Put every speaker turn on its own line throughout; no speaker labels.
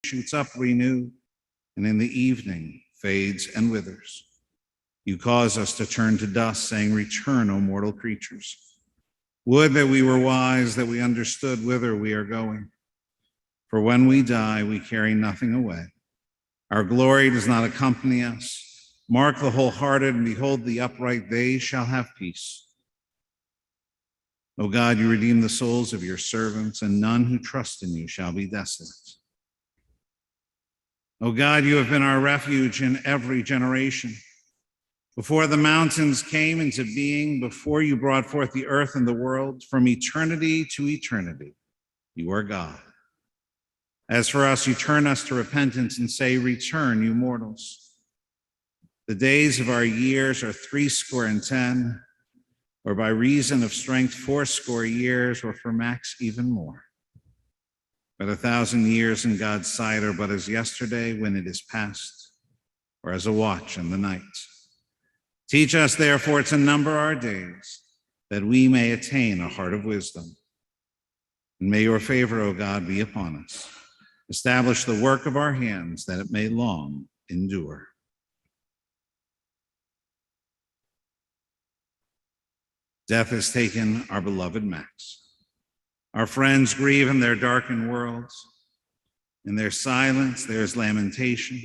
shoots up renewed, and in the evening fades and withers. You cause us to turn to dust, saying, return, O mortal creatures. Would that we were wise, that we understood whither we are going. For when we die, we carry nothing away. Our glory does not accompany us. Mark the wholehearted and behold the upright, they shall have peace. O God, you redeem the souls of your servants, and none who trust in you shall be desolate. O God, you have been our refuge in every generation. Before the mountains came into being, before you brought forth the earth and the world, from eternity to eternity, you are God. As for us, you turn us to repentance and say, return, you mortals. The days of our years are 70, or by reason of strength 80 years, or for max even more. But 1,000 years in God's sight are but as yesterday when it is past, or as a watch in the night. Teach us, therefore, to number our days, that we may attain a heart of wisdom. And may your favor, O God, be upon us. Establish the work of our hands, that it may long endure. Death has taken our beloved Max. Our friends grieve in their darkened worlds. In their silence, there is lamentation.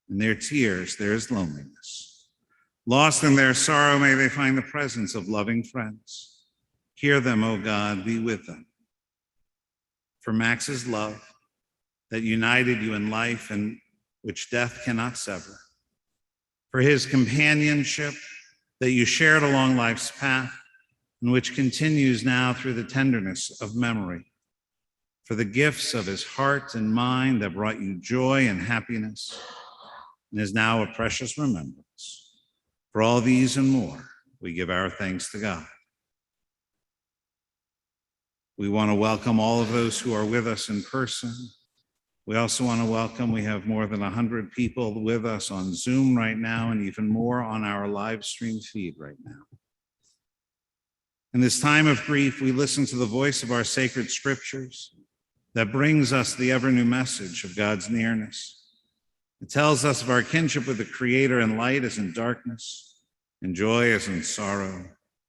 In their tears, there is loneliness. Lost in their sorrow, may they find the presence of loving friends. Hear them, O God, be with them. For Max's love, that united you in life and which death cannot sever. For his companionship, that you shared along life's path, and which continues now through the tenderness of memory. For the gifts of his heart and mind that brought you joy and happiness, and is now a precious remembrance. For all these and more, we give our thanks to God. We want to welcome all of those who are with us in person. We also want to welcome, we have more than 100 people with us on Zoom right now, and even more on our live stream feed right now. In this time of grief, we listen to the voice of our sacred scriptures that brings us the ever new message of God's nearness. It tells us of our kinship with the Creator, and light as in darkness, and joy as in sorrow,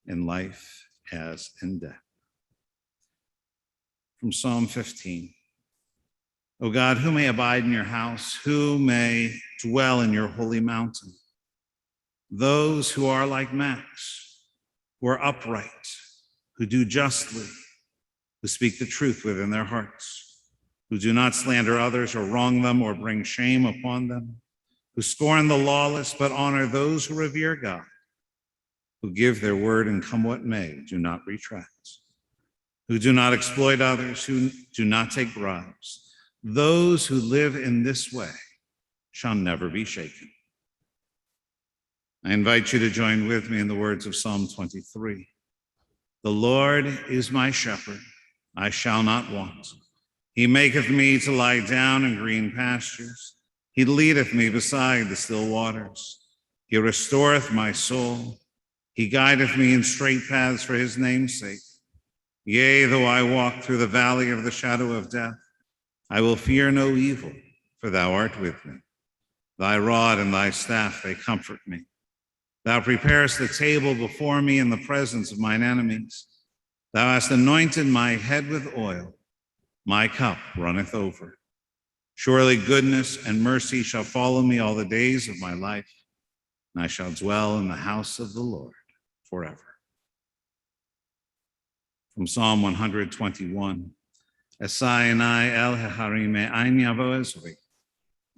and life as in death. From Psalm 15. O God, who may abide in your house? Who may dwell in your holy mountain? Those who are like Max, who are upright, who do justly, who speak the truth within their hearts, who do not slander others or wrong them or bring shame upon them, who scorn the lawless but honor those who revere God, who give their word and come what may, do not retract, who do not exploit others, who do not take bribes. Those who live in this way shall never be shaken. I invite you to join with me in the words of Psalm 23. The Lord is my shepherd, I shall not want. He maketh me to lie down in green pastures. He leadeth me beside the still waters. He restoreth my soul. He guideth me in straight paths for his name's sake. Yea, though I walk through the valley of the shadow of death, I will fear no evil, for thou art with me. Thy rod and thy staff, they comfort me. Thou preparest the table before me in the presence of mine enemies. Thou hast anointed my head with oil. My cup runneth over. Surely goodness and mercy shall follow me all the days of my life, and I shall dwell in the house of the Lord forever. From Psalm 121. Esai el heharime ein yavo ezri.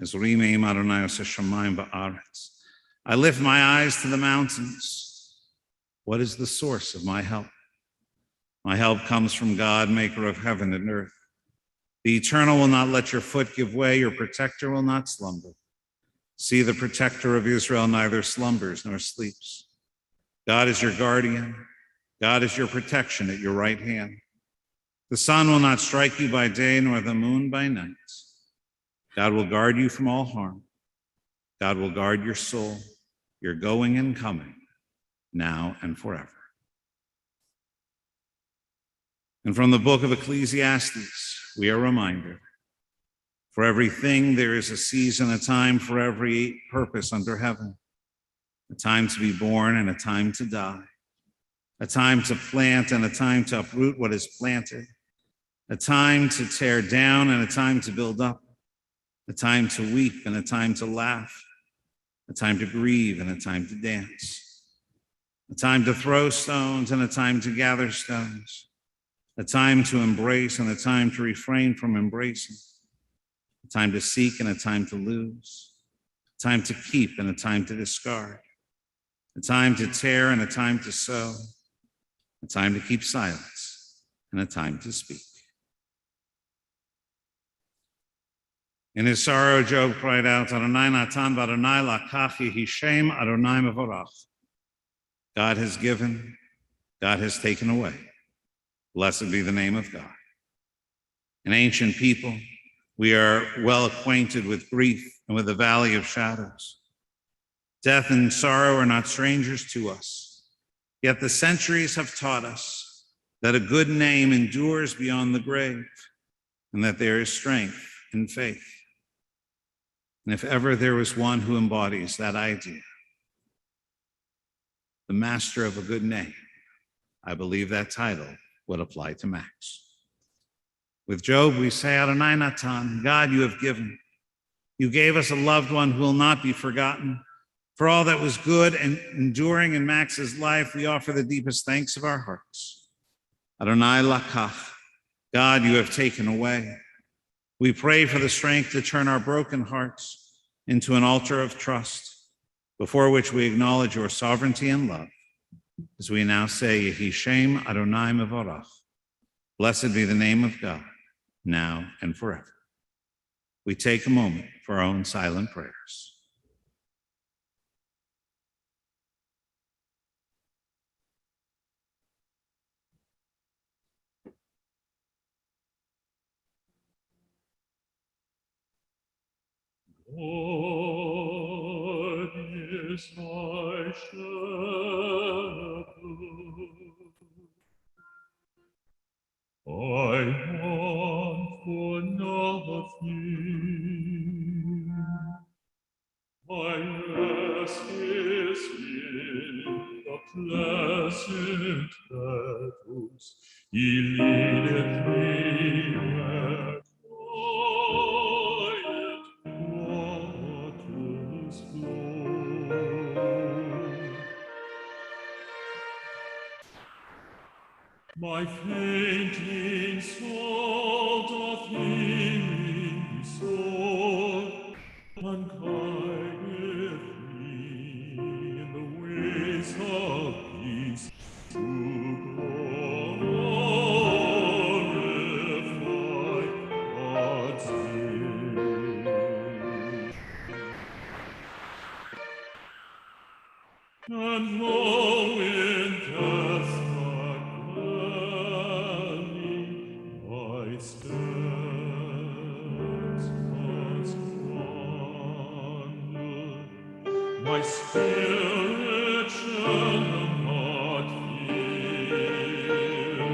Ezri me'im Adonai oseh shamayim ba'aretz. I lift my eyes to the mountains. What is the source of my help? My help comes from God, maker of heaven and earth. The Eternal will not let your foot give way. Your protector will not slumber. See, the protector of Israel neither slumbers nor sleeps. God is your guardian. God is your protection at your right hand. The sun will not strike you by day, nor the moon by night. God will guard you from all harm. God will guard your soul, your going and coming, now and forever. And from the book of Ecclesiastes, we are reminded, For everything there is a season, a time for every purpose under heaven, a time to be born and a time to die, a time to plant and a time to uproot what is planted, a time to tear down and a time to build up, a time to weep and a time to laugh, a time to grieve and a time to dance, a time to throw stones and a time to gather stones, a time to embrace and a time to refrain from embracing, a time to seek and a time to lose, a time to keep and a time to discard, a time to tear and a time to sow, a time to keep silence and a time to speak. In his sorrow, Job cried out, Adonai natan v'Adonai lakach yehi shem Adonai mevorach. God has given, God has taken away. Blessed be the name of God. An ancient people, we are well acquainted with grief and with the valley of shadows. Death and sorrow are not strangers to us, yet the centuries have taught us that a good name endures beyond the grave and that there is strength in faith. And if ever there was one who embodies that idea, the master of a good name, I believe that title would apply to Max. With Job, we say, Adonai natan, God, you have given. You gave us a loved one who will not be forgotten. For all that was good and enduring in Max's life, we offer the deepest thanks of our hearts. Adonai lakach, God, you have taken away. We pray for the strength to turn our broken hearts into an altar of trust, before which we acknowledge your sovereignty and love. As we now say, Yehi Shem Adonai Mevorach. Blessed be the name of God, now and forever. We take a moment for our own silent prayers.
God is my shepherd, I want for nothing. My rest is in the pleasant meadows. He leadeth me where quiet waters flow. My fainting soul doth healing restore, and guideth me in the ways of peace to glorify God's name. And though in death's dark valley my steps must wander, my spirit shall not fear,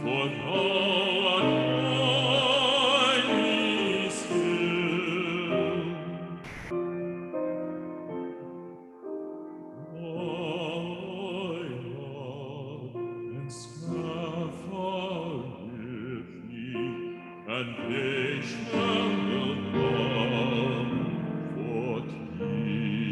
for thou art by me still. And they shall comfort thee.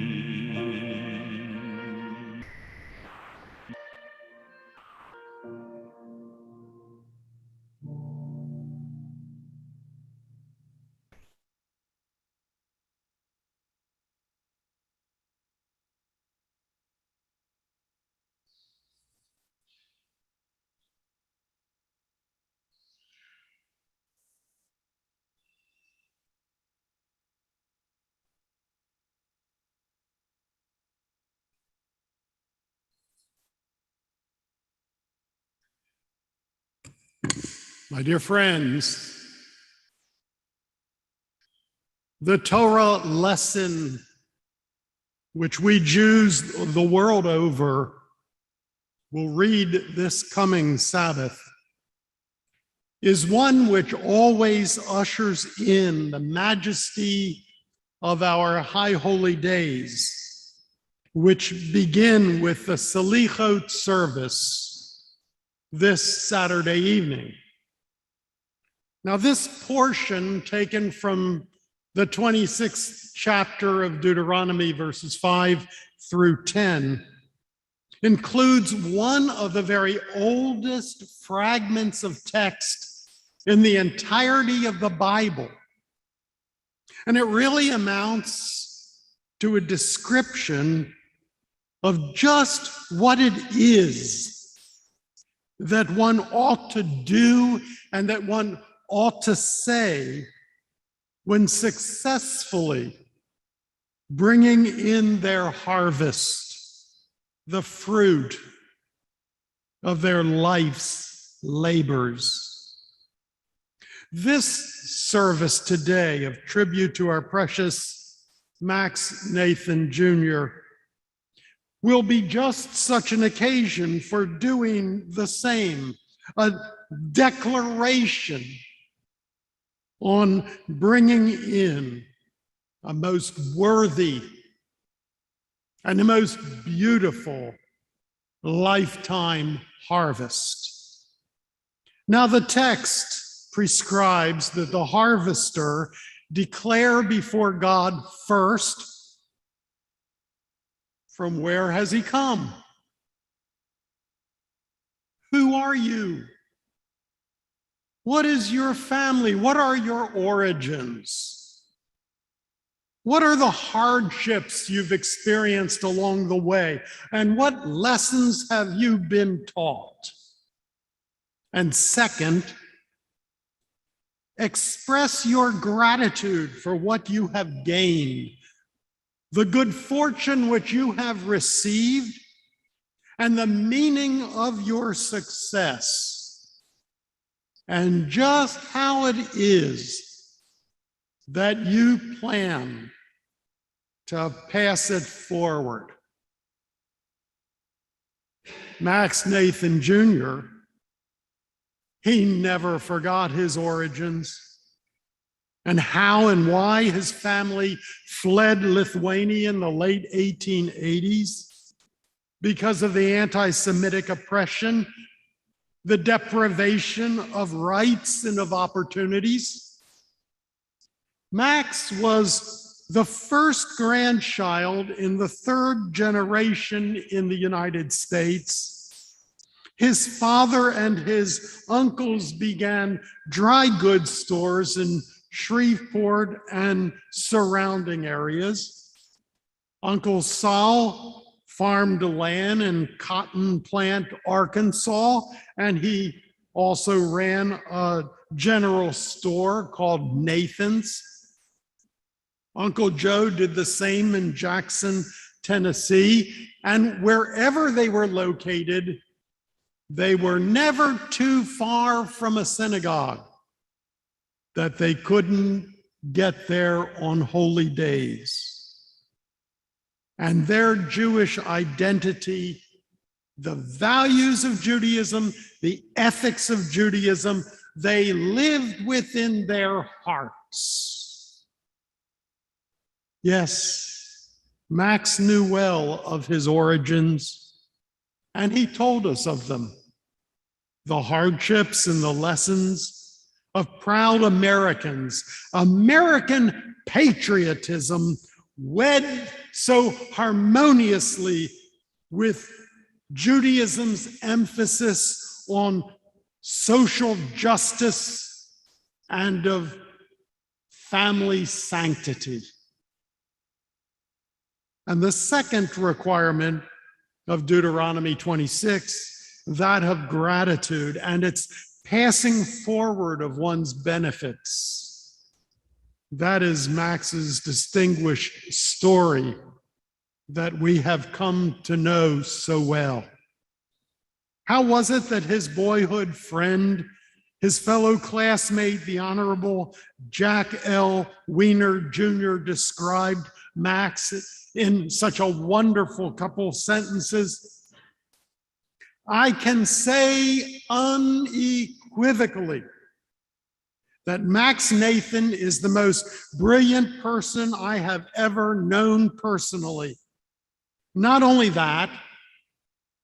My dear friends, the Torah lesson which we Jews the world over will read this coming Sabbath is one which always ushers in the majesty of our high holy days, which begin with the Selichot service this Saturday evening. Now, this portion taken from the 26th chapter of Deuteronomy, verses 5 through 10, includes one of the very oldest fragments of text in the entirety of the Bible. And it really amounts to a description of just what it is that one ought to do and that one ought to say when successfully bringing in their harvest, the fruit of their life's labors. This service today of tribute to our precious Max Nathan Jr. will be just such an occasion for doing the same, a declaration on bringing in a most worthy and a most beautiful lifetime harvest. Now, the text prescribes that the harvester declare before God first, from where has he come? Who are you? What is your family? What are your origins? What are the hardships you've experienced along the way? And what lessons have you been taught? And second, express your gratitude for what you have gained, the good fortune which you have received, and the meaning of your success, and just how it is that you plan to pass it forward. Max Nathan Jr., he never forgot his origins and how and why his family fled Lithuania in the late 1880s because of the anti-Semitic oppression, the deprivation of rights and of opportunities. Max was the first grandchild in the third generation in the United States. His father and his uncles began dry goods stores in Shreveport and surrounding areas. Uncle Saul farmed land in Cotton Plant, Arkansas, and he also ran a general store called Nathan's. Uncle Joe did the same in Jackson, Tennessee, and wherever they were located, they were never too far from a synagogue that they couldn't get there on holy days. And their Jewish identity, the values of Judaism, the ethics of Judaism, they lived within their hearts. Yes, Max knew well of his origins, and he told us of them. The hardships and the lessons of proud Americans, American patriotism wed so harmoniously with Judaism's emphasis on social justice and of family sanctity. And the second requirement of Deuteronomy 26, that of gratitude and its passing forward of one's benefits. That is Max's distinguished story that we have come to know so well. How was it that his boyhood friend, his fellow classmate, the Honorable Jack L. Weiner Jr., described Max in such a wonderful couple sentences? I can say unequivocally that Max Nathan is the most brilliant person I have ever known personally. Not only that,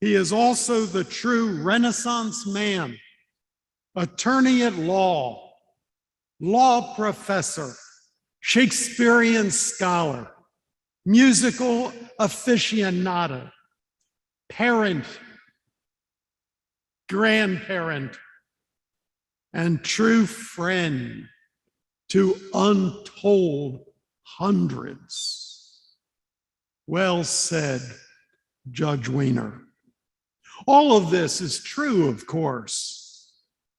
he is also the true Renaissance man, attorney at law, law professor, Shakespearean scholar, musical aficionado, parent, grandparent, and true friend to untold hundreds. Well said, Judge Weiner. All of this is true, of course,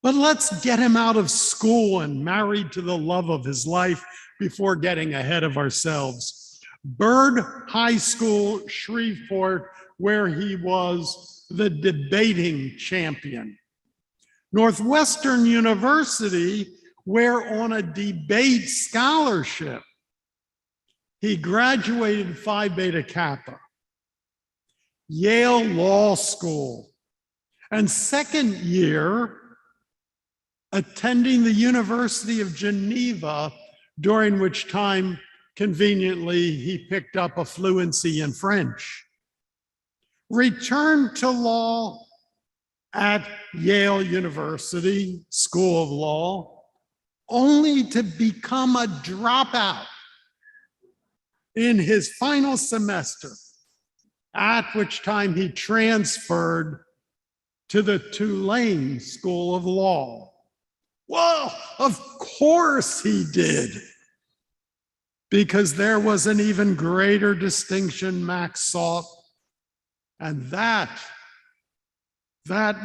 but let's get him out of school and married to the love of his life before getting ahead of ourselves. Byrd High School, Shreveport, where he was the debating champion. Northwestern University, where on a debate scholarship, he graduated Phi Beta Kappa. Yale Law School, and second year attending the University of Geneva, during which time, conveniently, he picked up a fluency in French. Returned to law at Yale University School of Law, only to become a dropout in his final semester, at which time he transferred to the Tulane School of Law. Well, of course he did, because there was an even greater distinction Max sought, and that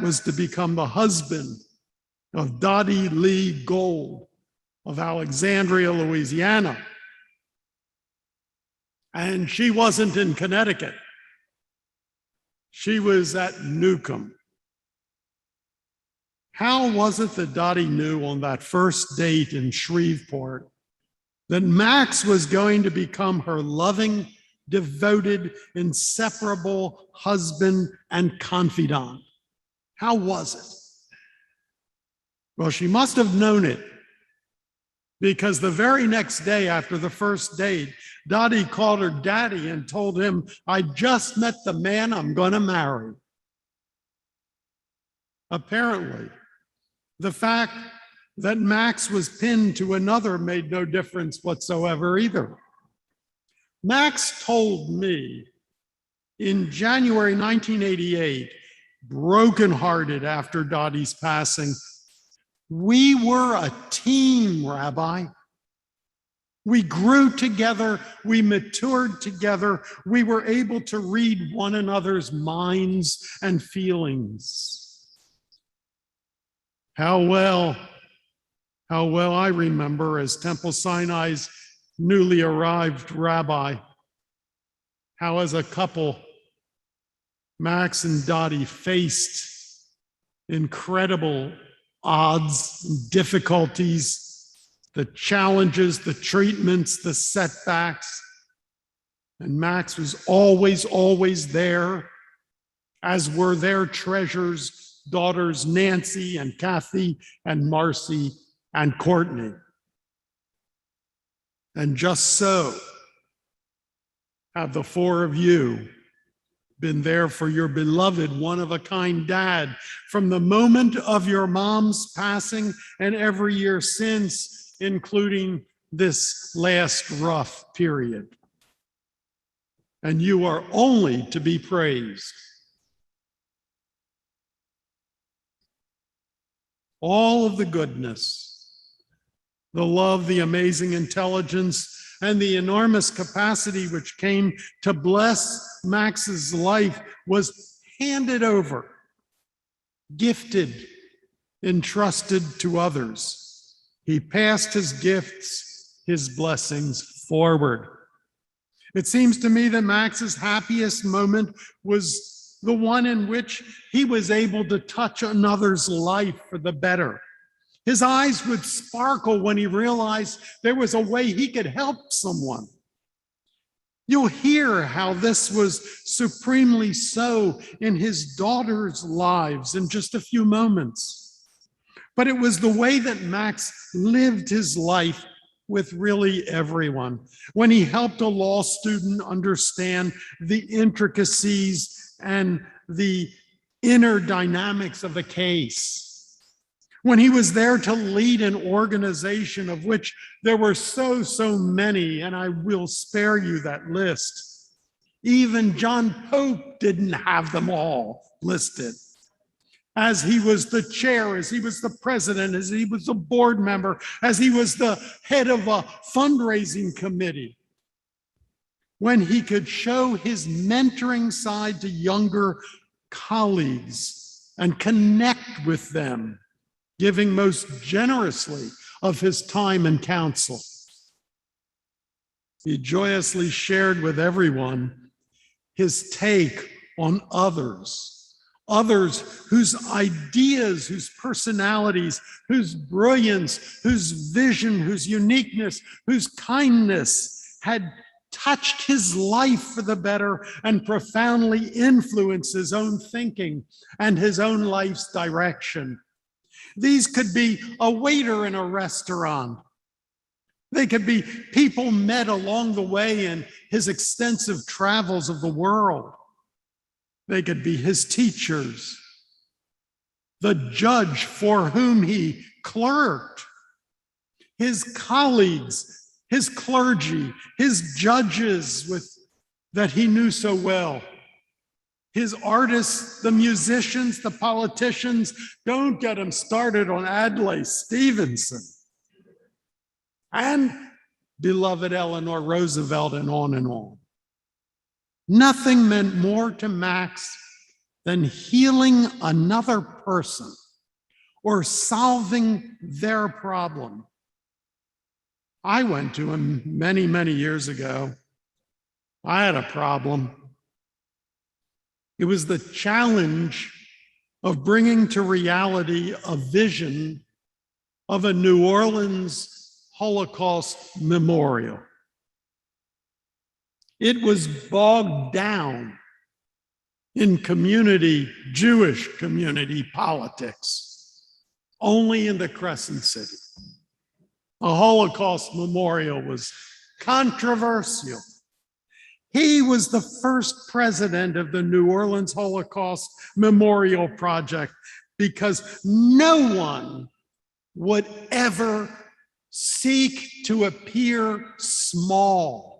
was to become the husband of Dottie Lee Gold of Alexandria, Louisiana. And she wasn't in Connecticut. She was at Newcomb. How was it that Dottie knew on that first date in Shreveport that Max was going to become her loving, devoted, inseparable husband and confidant? How was it? Well, she must have known it, because the very next day after the first date, Dottie called her daddy and told him, "I just met the man I'm going to marry." Apparently, the fact that Max was pinned to another made no difference whatsoever either. Max told me in January 1988, brokenhearted after Dottie's passing, "We were a team, Rabbi. We grew together, we matured together, we were able to read one another's minds and feelings." How well I remember, as Temple Sinai's newly arrived rabbi, how as a couple, Max and Dottie faced incredible odds and difficulties, the challenges, the treatments, the setbacks. And Max was always there, as were their treasures, daughters Nancy and Kathy and Marcy and Courtney. And just so have the four of you been there for your beloved one-of-a-kind dad from the moment of your mom's passing and every year since, including this last rough period. And you are only to be praised. All of the goodness, the love, the amazing intelligence, and the enormous capacity which came to bless Max's life was handed over, gifted, entrusted to others. He passed his gifts, his blessings forward. It seems to me that Max's happiest moment was the one in which he was able to touch another's life for the better. His eyes would sparkle when he realized there was a way he could help someone. You'll hear how this was supremely so in his daughters' lives in just a few moments. but it was the way that Max lived his life with really everyone. When he helped a law student understand the intricacies and the inner dynamics of a case. When he was there to lead an organization of which there were so many, and I will spare you that list. Even John Pope didn't have them all listed. As he was the chair, as he was the president, as he was a board member, as he was the head of a fundraising committee. When he could show his mentoring side to younger colleagues and connect with them, giving most generously of his time and counsel. He joyously shared with everyone his take on others whose ideas, whose personalities, whose brilliance, whose vision, whose uniqueness, whose kindness had touched his life for the better and profoundly influenced his own thinking and his own life's direction. These could be a waiter in a restaurant. They could be people met along the way in his extensive travels of the world. They could be his teachers, the judge for whom he clerked, his colleagues, his clergy, his judges that he knew so well, his artists, the musicians, the politicians. Don't get him started on Adlai Stevenson. And beloved Eleanor Roosevelt, and on and on. Nothing meant more to Max than healing another person or solving their problem. I went to him many years ago. I had a problem. It was the challenge of bringing to reality a vision of a New Orleans Holocaust memorial. It was bogged down in Jewish community politics, only in the Crescent City. A Holocaust memorial was controversial. He was the first president of the New Orleans Holocaust Memorial Project because no one would ever seek to appear small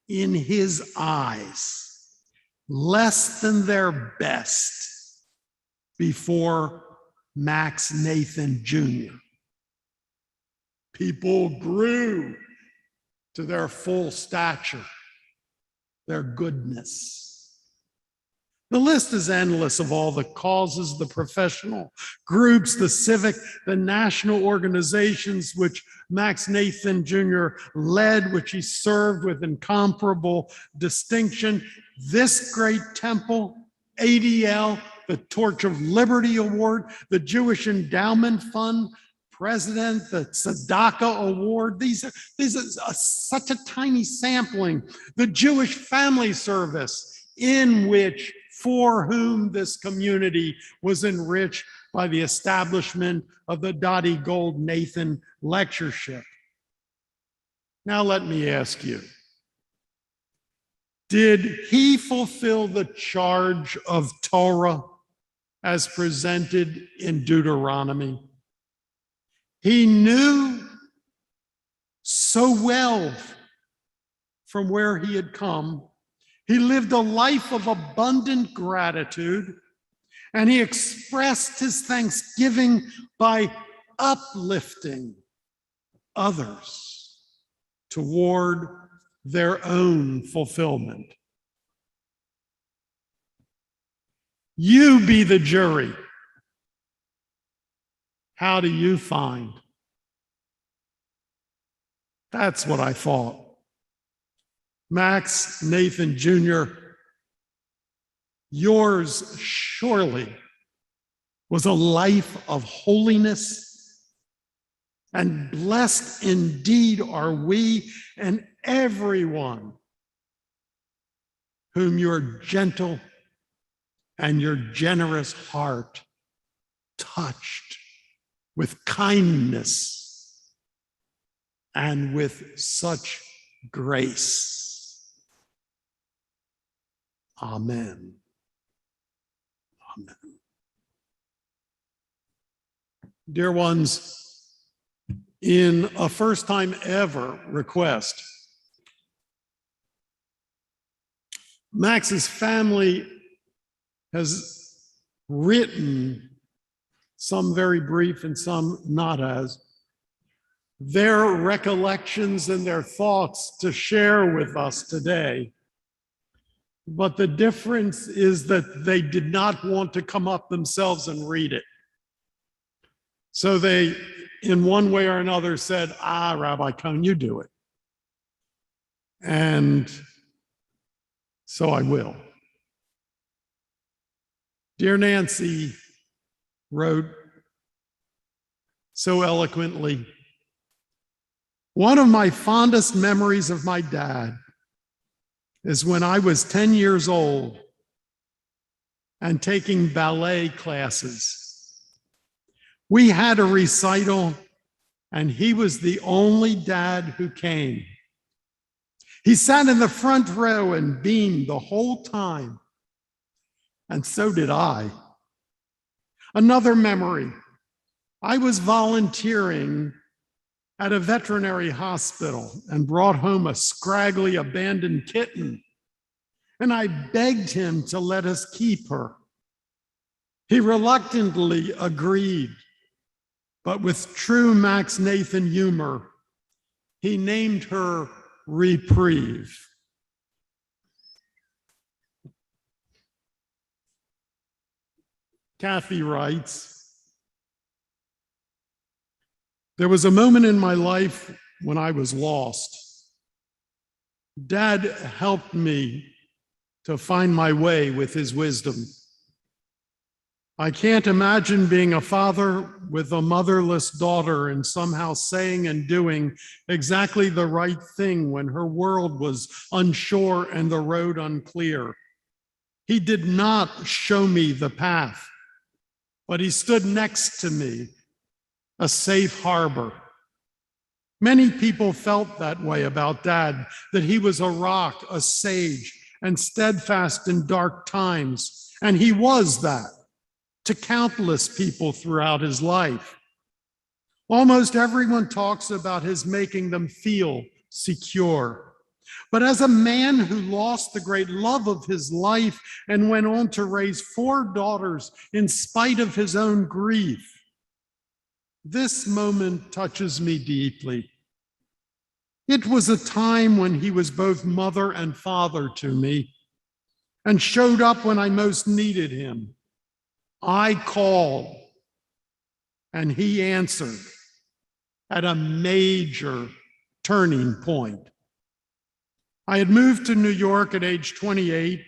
in his eyes, less than their best, before Max Nathan Jr. People grew to their full stature, their goodness. The list is endless of all the causes, the professional groups, the civic, the national organizations which Max Nathan Jr. led, which he served with incomparable distinction. This great temple, ADL, the Torch of Liberty Award, the Jewish Endowment Fund, President, the Tzedakah Award. These are such a tiny sampling. The Jewish Family Service, for whom this community was enriched by the establishment of the Dottie Gold Nathan Lectureship. Now let me ask you, did he fulfill the charge of Torah as presented in Deuteronomy? He knew so well from where he had come. He lived a life of abundant gratitude, and he expressed his thanksgiving by uplifting others toward their own fulfillment. You be the jury. How do you find? That's what I thought. Max Nathan Jr., yours surely was a life of holiness, and blessed indeed are we and everyone whom your gentle and your generous heart touched with kindness, and with such grace. Amen. Amen. Dear ones, in a first time ever request, Max's family has written, some very brief and some not as, their recollections and their thoughts to share with us today. But the difference is that they did not want to come up themselves and read it. So they, in one way or another, said, Rabbi Cohn, you do it. And so I will. Dear Nancy wrote so eloquently, one of my fondest memories of my dad is when I was 10 years old and taking ballet classes. We had a recital, and he was the only dad who came. He sat in the front row and beamed the whole time, and so did I. Another memory, I was volunteering at a veterinary hospital and brought home a scraggly abandoned kitten, and I begged him to let us keep her. He reluctantly agreed, but with true Max Nathan humor, he named her Reprieve. Kathy writes, there was a moment in my life when I was lost. Dad helped me to find my way with his wisdom. I can't imagine being a father with a motherless daughter and somehow saying and doing exactly the right thing when her world was unsure and the road unclear. He did not show me the path, but he stood next to me, a safe harbor. Many people felt that way about Dad, that he was a rock, a sage, and steadfast in dark times, and he was that to countless people throughout his life. Almost everyone talks about his making them feel secure. But as a man who lost the great love of his life and went on to raise 4 daughters in spite of his own grief, this moment touches me deeply. It was a time when he was both mother and father to me and showed up when I most needed him. I called, and he answered at a major turning point. I had moved to New York at age 28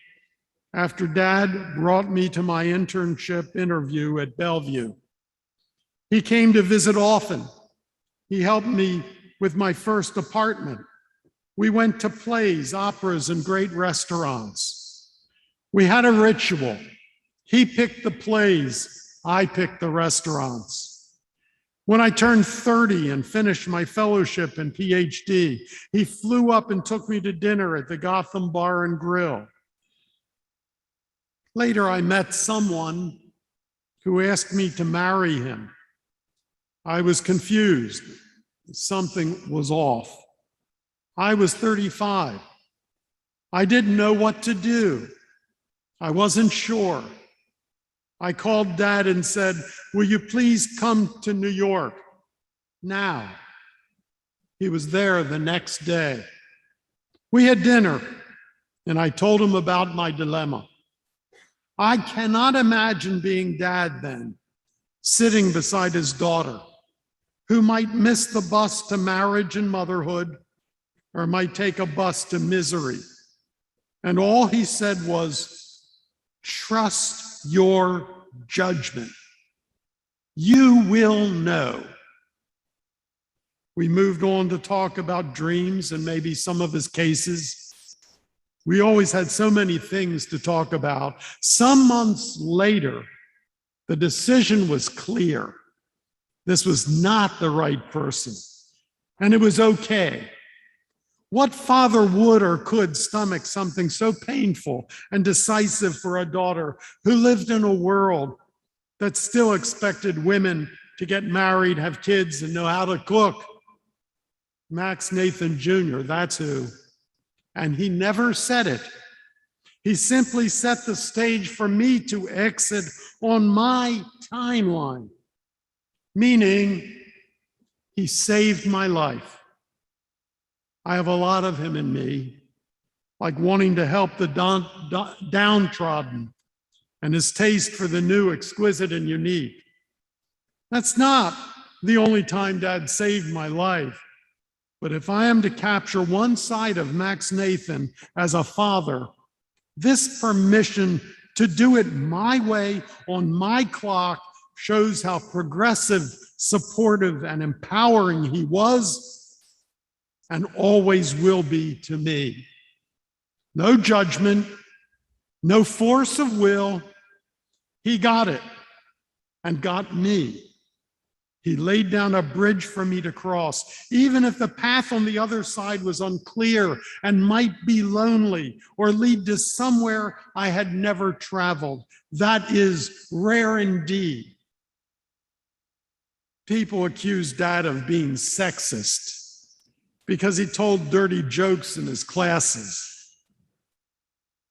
after Dad brought me to my internship interview at Bellevue. He came to visit often. He helped me with my first apartment. We went to plays, operas, and great restaurants. We had a ritual. He picked the plays, I picked the restaurants. When I turned 30 and finished my fellowship and PhD, he flew up and took me to dinner at the Gotham Bar and Grill. Later, I met someone who asked me to marry him. I was confused. Something was off. I was 35. I didn't know what to do. I wasn't sure. I called Dad and said, will you please come to New York now? He was there the next day. We had dinner, and I told him about my dilemma. I cannot imagine being Dad then, sitting beside his daughter, who might miss the bus to marriage and motherhood, or might take a bus to misery. And all he said was, trust your judgment. You will know. We moved on to talk about dreams and maybe some of his cases. We always had so many things to talk about. Some months later, the decision was clear. This was not the right person, and it was okay. What father would or could stomach something so painful and decisive for a daughter who lived in a world that still expected women to get married, have kids, and know how to cook? Max Nathan Jr., that's who. And he never said it. He simply set the stage for me to exit on my timeline, meaning he saved my life. I have a lot of him in me, like wanting to help the downtrodden, and his taste for the new, exquisite, and unique. That's not the only time Dad saved my life. But if I am to capture one side of Max Nathan as a father, this permission to do it my way on my clock shows how progressive, supportive, and empowering he was and always will be to me. No judgment, no force of will. He got it and got me. He laid down a bridge for me to cross, even if the path on the other side was unclear and might be lonely or lead to somewhere I had never traveled. That is rare indeed. People accuse Dad of being sexist because he told dirty jokes in his classes.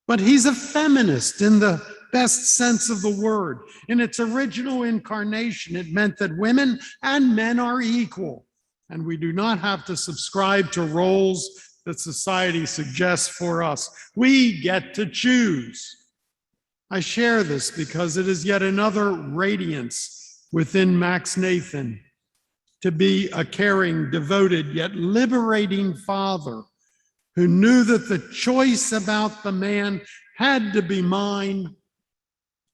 But he's a feminist in the best sense of the word. In its original incarnation, it meant that women and men are equal, and we do not have to subscribe to roles that society suggests for us. We get to choose. I share this because it is yet another radiance within Max Nathan to be a caring, devoted, yet liberating father who knew that the choice about the man had to be mine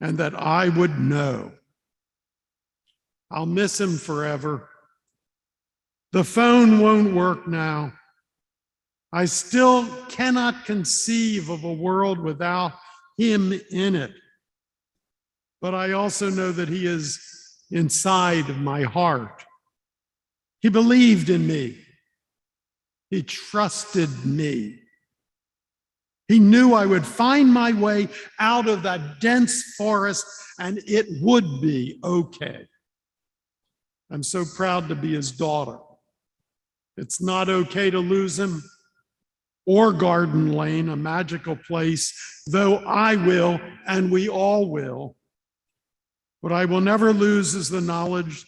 and that I would know. I'll miss him forever. The phone won't work now. I still cannot conceive of a world without him in it. But I also know that he is inside of my heart. He believed in me. He trusted me. He knew I would find my way out of that dense forest and it would be okay. I'm so proud to be his daughter. It's not okay to lose him or Garden Lane, a magical place, though I will and we all will. What I will never lose is the knowledge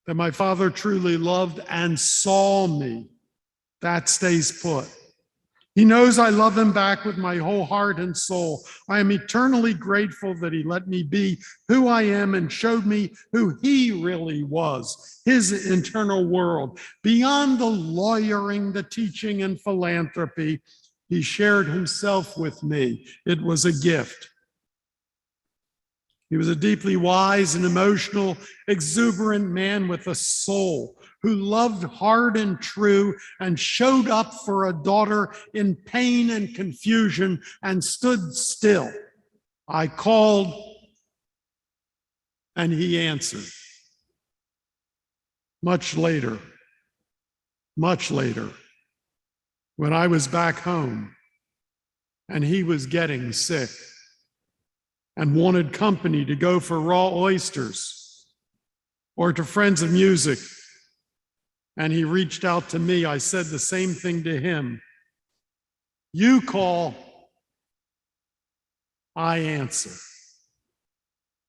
that my father truly loved and saw me. That stays put. He knows I love him back with my whole heart and soul. I am eternally grateful that he let me be who I am and showed me who he really was, his internal world. Beyond the lawyering, the teaching, and philanthropy, he shared himself with me. It was a gift. He was a deeply wise and emotional, exuberant man with a soul who loved hard and true and showed up for a daughter in pain and confusion and stood still. I called and he answered. Much later, when I was back home and he was getting sick and wanted company to go for raw oysters or to Friends of Music, and he reached out to me, I said the same thing to him. You call, I answer.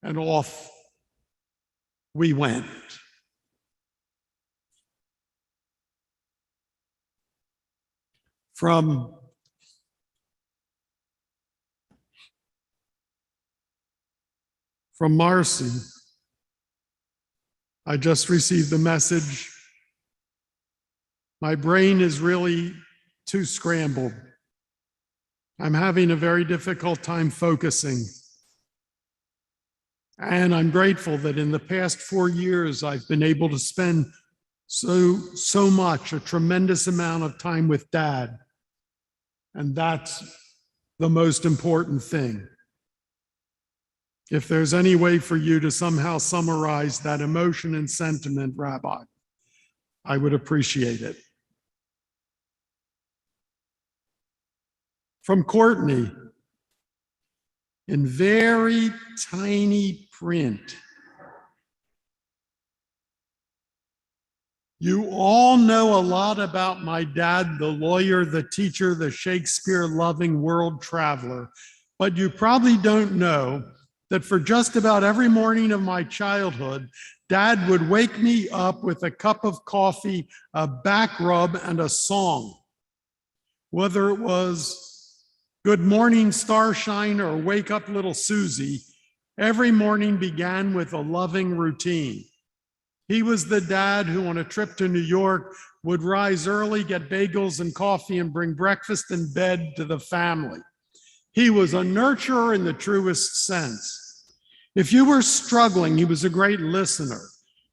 And off we went. From Marcy, I just received the message. My brain is really too scrambled. I'm having a very difficult time focusing. And I'm grateful that in the past 4 years, I've been able to spend so much, a tremendous amount of time with Dad. And that's the most important thing. If there's any way for you to somehow summarize that emotion and sentiment, Rabbi, I would appreciate it. From Courtney, in very tiny print. You all know a lot about my dad, the lawyer, the teacher, the Shakespeare-loving world traveler, but you probably don't know that for just about every morning of my childhood, Dad would wake me up with a cup of coffee, a back rub, and a song. Whether it was Good Morning Starshine or Wake Up Little Susie, every morning began with a loving routine. He was the dad who on a trip to New York would rise early, get bagels and coffee, and bring breakfast in bed to the family. He was a nurturer in the truest sense. If you were struggling, he was a great listener.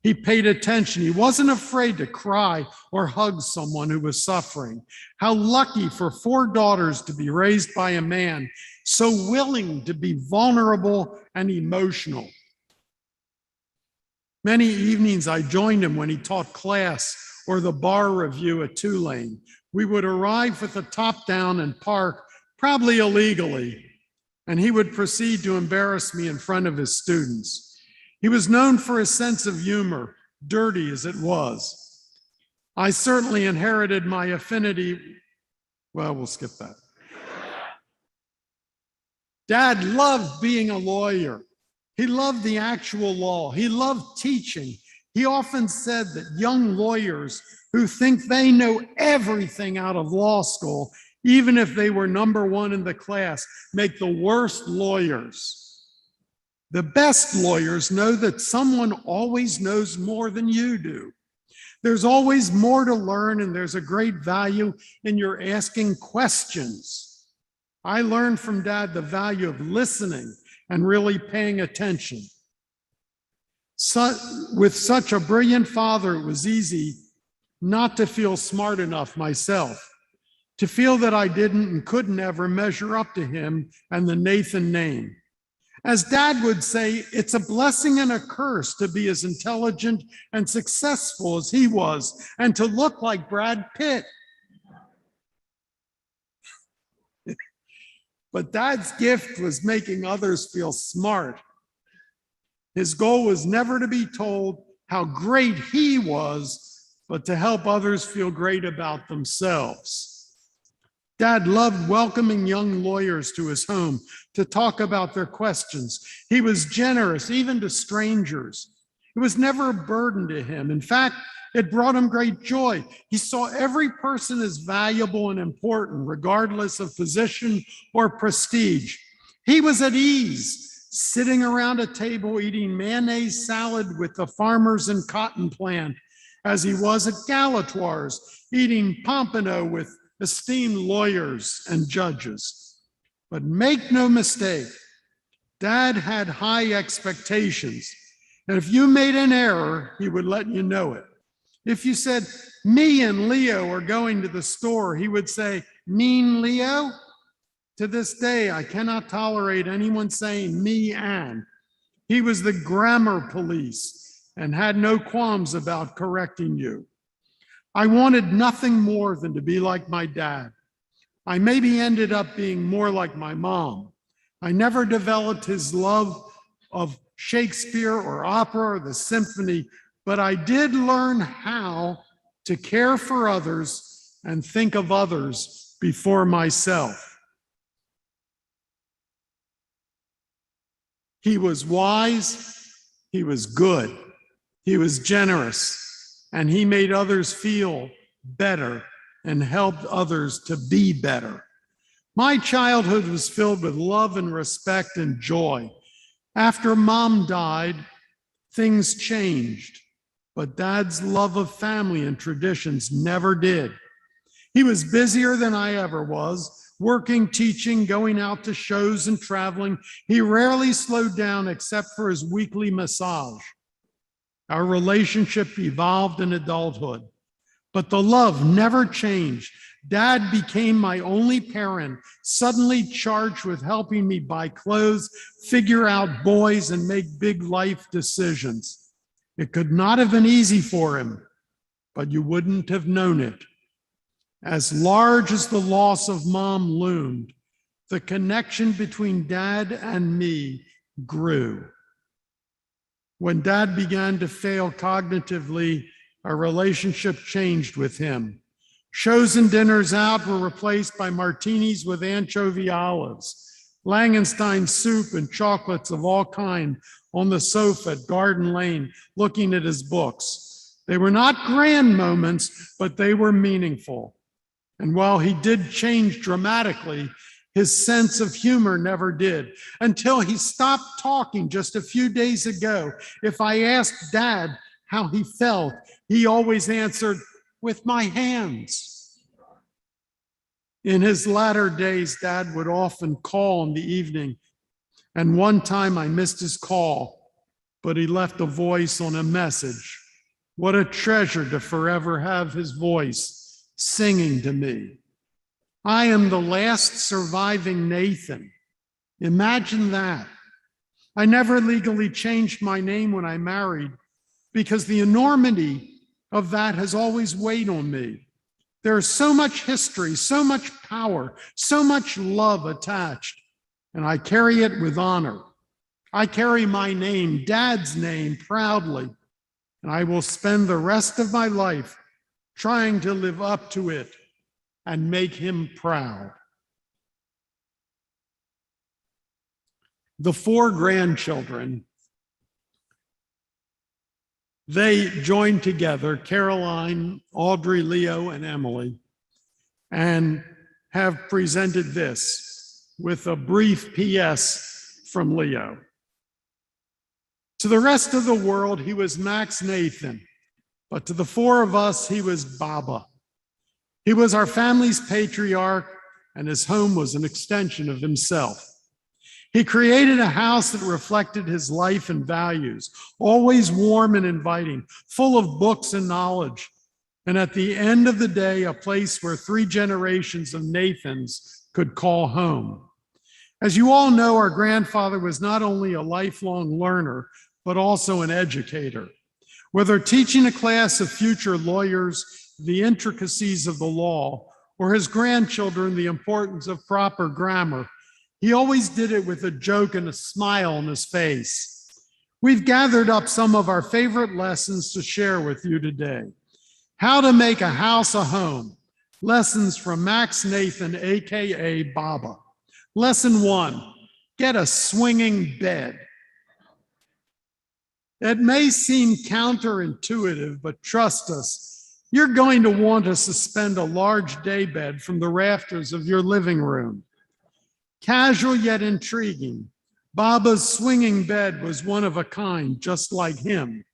He paid attention. He wasn't afraid to cry or hug someone who was suffering. How lucky for 4 daughters to be raised by a man so willing to be vulnerable and emotional. Many evenings I joined him when he taught class or the bar review at Tulane. We would arrive with the top down and park, probably illegally, and he would proceed to embarrass me in front of his students. He was known for his sense of humor, dirty as it was. I certainly inherited my affinity. Well, we'll skip that. Dad loved being a lawyer. He loved the actual law. He loved teaching. He often said that young lawyers who think they know everything out of law school, even if they were number 1 in the class, make the worst lawyers. The best lawyers know that someone always knows more than you do. There's always more to learn, and there's a great value in your asking questions. I learned from Dad the value of listening and really paying attention. With such a brilliant father, it was easy not to feel smart enough myself, to feel that I didn't and couldn't ever measure up to him and the Nathan name. As Dad would say, it's a blessing and a curse to be as intelligent and successful as he was and to look like Brad Pitt. But Dad's gift was making others feel smart. His goal was never to be told how great he was, but to help others feel great about themselves. Dad loved welcoming young lawyers to his home to talk about their questions. He was generous, even to strangers. It was never a burden to him. In fact, it brought him great joy. He saw every person as valuable and important, regardless of position or prestige. He was at ease, sitting around a table eating mayonnaise salad with the farmers in cotton plant, as he was at Galatoire's, eating pompano with esteemed lawyers and judges. But make no mistake, Dad had high expectations. And if you made an error, he would let you know it. If you said, me and Leo are going to the store, he would say, mean Leo? To this day, I cannot tolerate anyone saying me and. He was the grammar police and had no qualms about correcting you. I wanted nothing more than to be like my dad. I maybe ended up being more like my mom. I never developed his love of Shakespeare or opera or the symphony, but I did learn how to care for others and think of others before myself. He was wise, he was good, he was generous, and he made others feel better and helped others to be better. My childhood was filled with love and respect and joy. After Mom died, things changed, but Dad's love of family and traditions never did. He was busier than I ever was, working, teaching, going out to shows and traveling. He rarely slowed down except for his weekly massage. Our relationship evolved in adulthood, but the love never changed. Dad became my only parent, suddenly charged with helping me buy clothes, figure out boys, and make big life decisions. It could not have been easy for him, but you wouldn't have known it. As large as the loss of Mom loomed, the connection between Dad and me grew. When Dad began to fail cognitively, our relationship changed with him. Shows and dinners out were replaced by martinis with anchovy olives, Langenstein soup and chocolates of all kinds on the sofa at Garden Lane, looking at his books. They were not grand moments, but they were meaningful. And while he did change dramatically, his sense of humor never did, until he stopped talking just a few days ago. If I asked Dad how he felt, he always answered, "With my hands." In his latter days, Dad would often call in the evening, and one time I missed his call, but he left a voice on a message. What a treasure to forever have his voice singing to me. I am the last surviving Nathan. Imagine that. I never legally changed my name when I married because the enormity of that has always weighed on me. There is so much history, so much power, so much love attached, and I carry it with honor. I carry my name, Dad's name, proudly, and I will spend the rest of my life trying to live up to it and make him proud. The 4 grandchildren, they joined together, Caroline, Audrey, Leo, and Emily, and have presented this with a brief PS from Leo. To the rest of the world, he was Max Nathan, but to the 4 of us, he was Baba. He was our family's patriarch, and his home was an extension of himself. He created a house that reflected his life and values, always warm and inviting, full of books and knowledge, and at the end of the day, a place where 3 generations of Nathans could call home. As you all know, our grandfather was not only a lifelong learner, but also an educator. Whether teaching a class of future lawyers the intricacies of the law, or his grandchildren the importance of proper grammar, he always did it with a joke and a smile on his face. We've gathered up some of our favorite lessons to share with you today. How to make a house a home. Lessons from Max Nathan, AKA Baba. Lesson 1, get a swinging bed. It may seem counterintuitive, but trust us, you're going to want to suspend a large daybed from the rafters of your living room. Casual yet intriguing, Baba's swinging bed was one of a kind, just like him.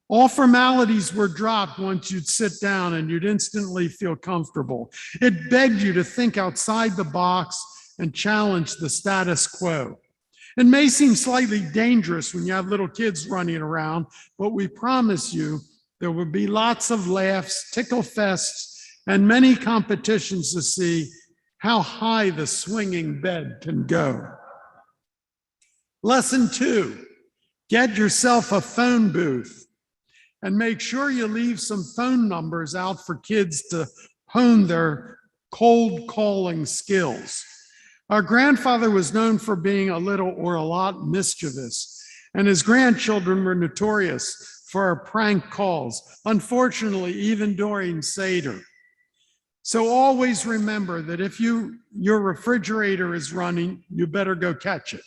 All formalities were dropped once you'd sit down and you'd instantly feel comfortable. It begged you to think outside the box and challenge the status quo. It may seem slightly dangerous when you have little kids running around, but we promise you there will be lots of laughs, tickle fests, and many competitions to see how high the swinging bed can go. Lesson 2, get yourself a phone booth and make sure you leave some phone numbers out for kids to hone their cold calling skills. Our grandfather was known for being a little or a lot mischievous, and his grandchildren were notorious for our prank calls, unfortunately, even during Seder. So always remember that if your refrigerator is running, you better go catch it.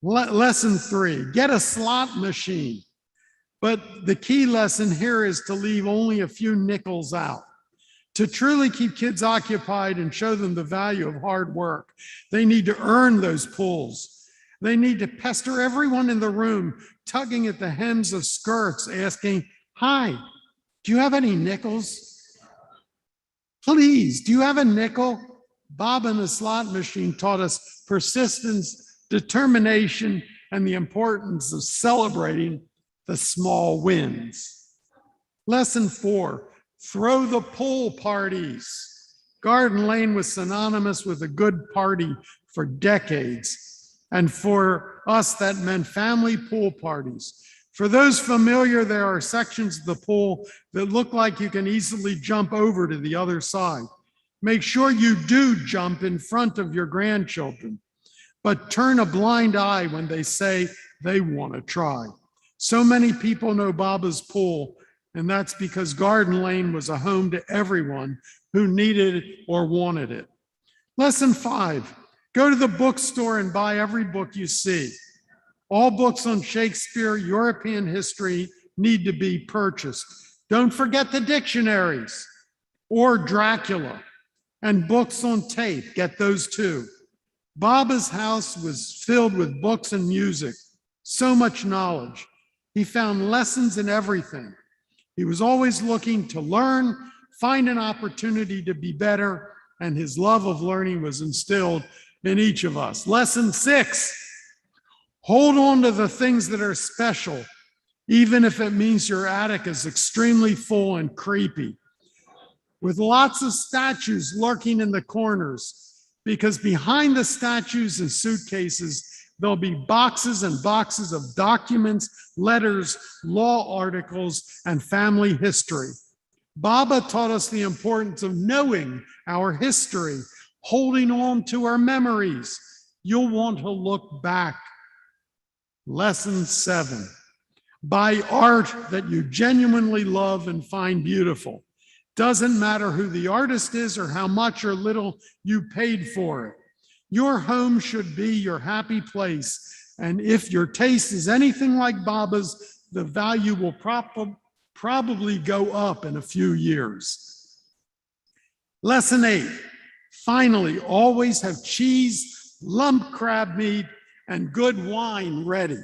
Lesson 3, get a slot machine. But the key lesson here is to leave only a few nickels out. To truly keep kids occupied and show them the value of hard work, they need to earn those pulls. They need to pester everyone in the room, tugging at the hems of skirts, asking, "Hi, do you have any nickels? Please, do you have a nickel?" Bob and the slot machine taught us persistence, determination, and the importance of celebrating the small wins. Lesson 4, Throw the pool parties. Garden Lane was synonymous with a good party for decades. And for us, that meant family pool parties. For those familiar, there are sections of the pool that look like you can easily jump over to the other side. Make sure you do jump in front of your grandchildren, but turn a blind eye when they say they want to try. So many people know Baba's pool, and that's because Garden Lane was a home to everyone who needed it or wanted it. Lesson 5, go to the bookstore and buy every book you see. All books on Shakespeare, European history need to be purchased. Don't forget the dictionaries or Dracula, and books on tape, get those too. Baba's house was filled with books and music, so much knowledge. He found lessons in everything. He was always looking to learn, find an opportunity to be better, and his love of learning was instilled in each of us. Lesson 6, hold on to the things that are special, even if it means your attic is extremely full and creepy, with lots of statues lurking in the corners, because behind the statues and suitcases, there'll be boxes and boxes of documents, letters, law articles, and family history. Baba taught us the importance of knowing our history, holding on to our memories. You'll want to look back. Lesson 7, buy art that you genuinely love and find beautiful. Doesn't matter who the artist is or how much or little you paid for it. Your home should be your happy place. And if your taste is anything like Baba's, the value will probably go up in a few years. Lesson 8, finally, always have cheese, lump crab meat, and good wine ready.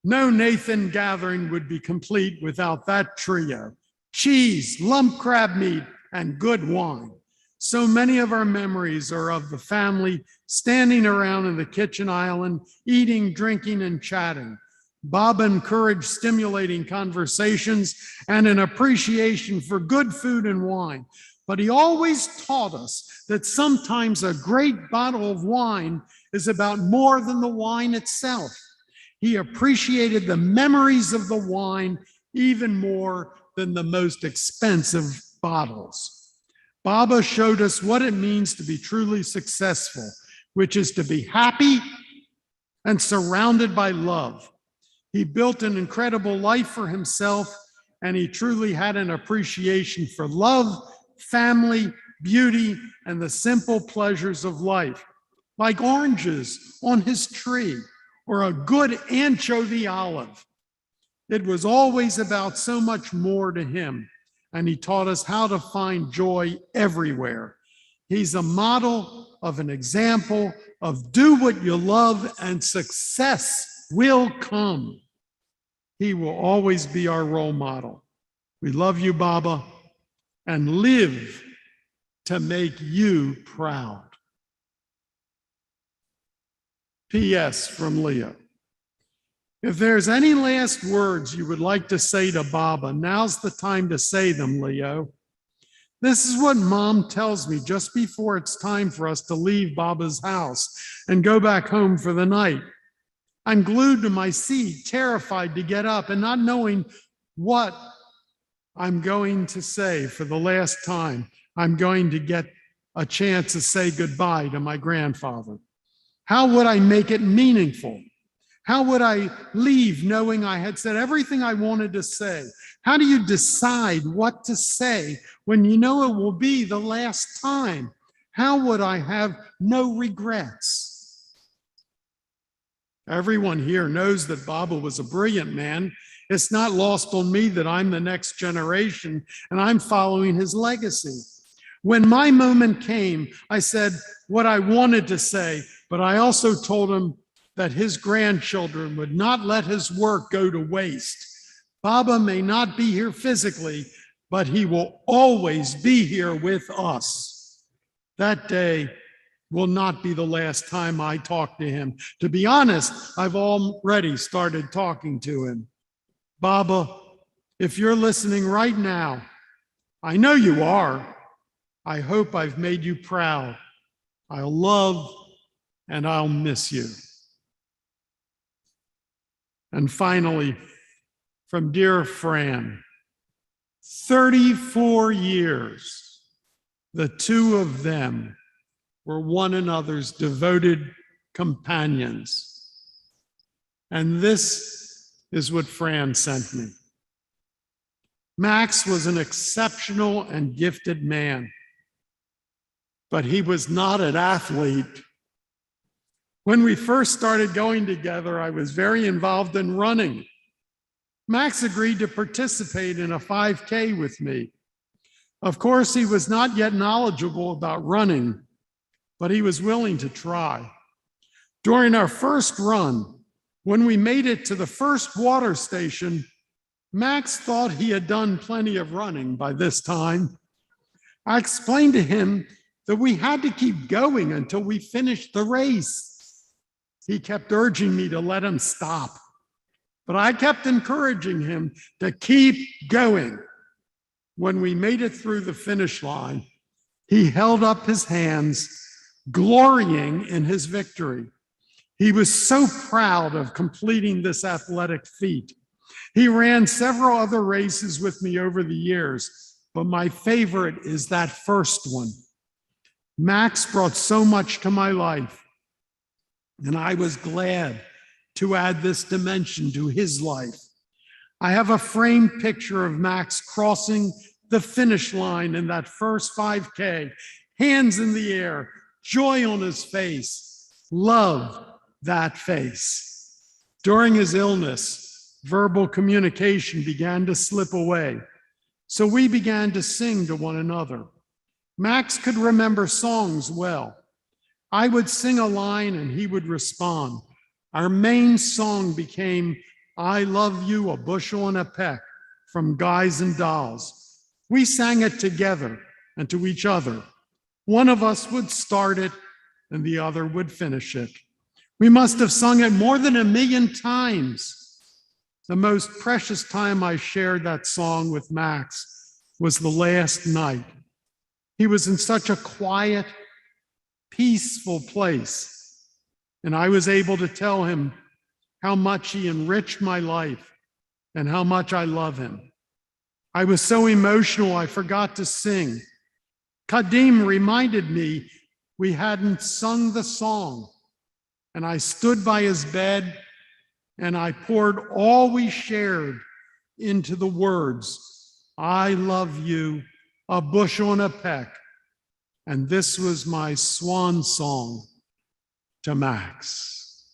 No Nathan gathering would be complete without that trio. Cheese, lump crab meat, and good wine. So many of our memories are of the family standing around in the kitchen island, eating, drinking, and chatting. Baba encouraged stimulating conversations and an appreciation for good food and wine. But he always taught us that sometimes a great bottle of wine is about more than the wine itself. He appreciated the memories of the wine even more than the most expensive bottles. Baba showed us what it means to be truly successful, which is to be happy and surrounded by love. He built an incredible life for himself, and he truly had an appreciation for love, family, beauty, and the simple pleasures of life, like oranges on his tree or a good anchovy olive. It was always about so much more to him, and he taught us how to find joy everywhere. He's a model of an example of do what you love and success will come. He will always be our role model. We love you, Baba, and live to make you proud. P.S. from Leo. If there's any last words you would like to say to Baba, now's the time to say them, Leo. This is what Mom tells me just before it's time for us to leave Baba's house and go back home for the night. I'm glued to my seat, terrified to get up and not knowing what I'm going to say for the last time. I'm going to get a chance to say goodbye to my grandfather. How would I make it meaningful? How would I leave knowing I had said everything I wanted to say? How do you decide what to say when you know it will be the last time? How would I have no regrets? Everyone here knows that Baba was a brilliant man. It's not lost on me that I'm the next generation and I'm following his legacy. When my moment came, I said what I wanted to say, but I also told him that his grandchildren would not let his work go to waste. Baba may not be here physically, but he will always be here with us. That day will not be the last time I talk to him. To be honest, I've already started talking to him. Baba, if you're listening right now, I know you are. I hope I've made you proud. I'll love and I'll miss you. And finally, from dear Fran, 34 years, the two of them were one another's devoted companions. And this is what Fran sent me. Max was an exceptional and gifted man, but he was not an athlete. When we first started going together, I was very involved in running. Max agreed to participate in a 5K with me. Of course, he was not yet knowledgeable about running, but he was willing to try. During our first run, when we made it to the first water station, Max thought he had done plenty of running by this time. I explained to him that we had to keep going until we finished the race. He kept urging me to let him stop, but I kept encouraging him to keep going. When we made it through the finish line, he held up his hands, glorying in his victory. He was so proud of completing this athletic feat. He ran several other races with me over the years, but my favorite is that first one. Max brought so much to my life, and I was glad to add this dimension to his life. I have a framed picture of Max crossing the finish line in that first 5K, hands in the air, joy on his face, love that face. During his illness, verbal communication began to slip away, so we began to sing to one another. Max could remember songs well. I would sing a line and he would respond. Our main song became I Love You, a Bushel and a Peck from Guys and Dolls. We sang it together and to each other. One of us would start it and the other would finish it. We must have sung it more than 1,000,000 times. The most precious time I shared that song with Max was the last night. He was in such a quiet, peaceful place, and I was able to tell him how much he enriched my life and how much I love him. I was so emotional, I forgot to sing. Kadim reminded me we hadn't sung the song, and I stood by his bed and I poured all we shared into the words, I love you, a bushel and a peck. And this was my swan song to Max.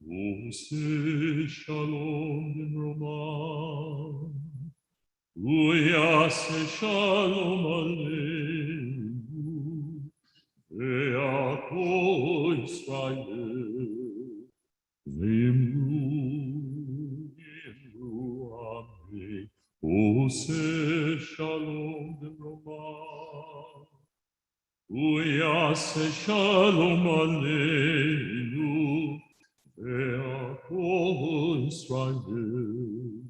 Ose shalom bimromah, uyase shalom aleinu, ve'ako Yisrael, ve'imru amen. Ose shalom bimromah, uyase shalom aleinu, ve'ako Yisrael,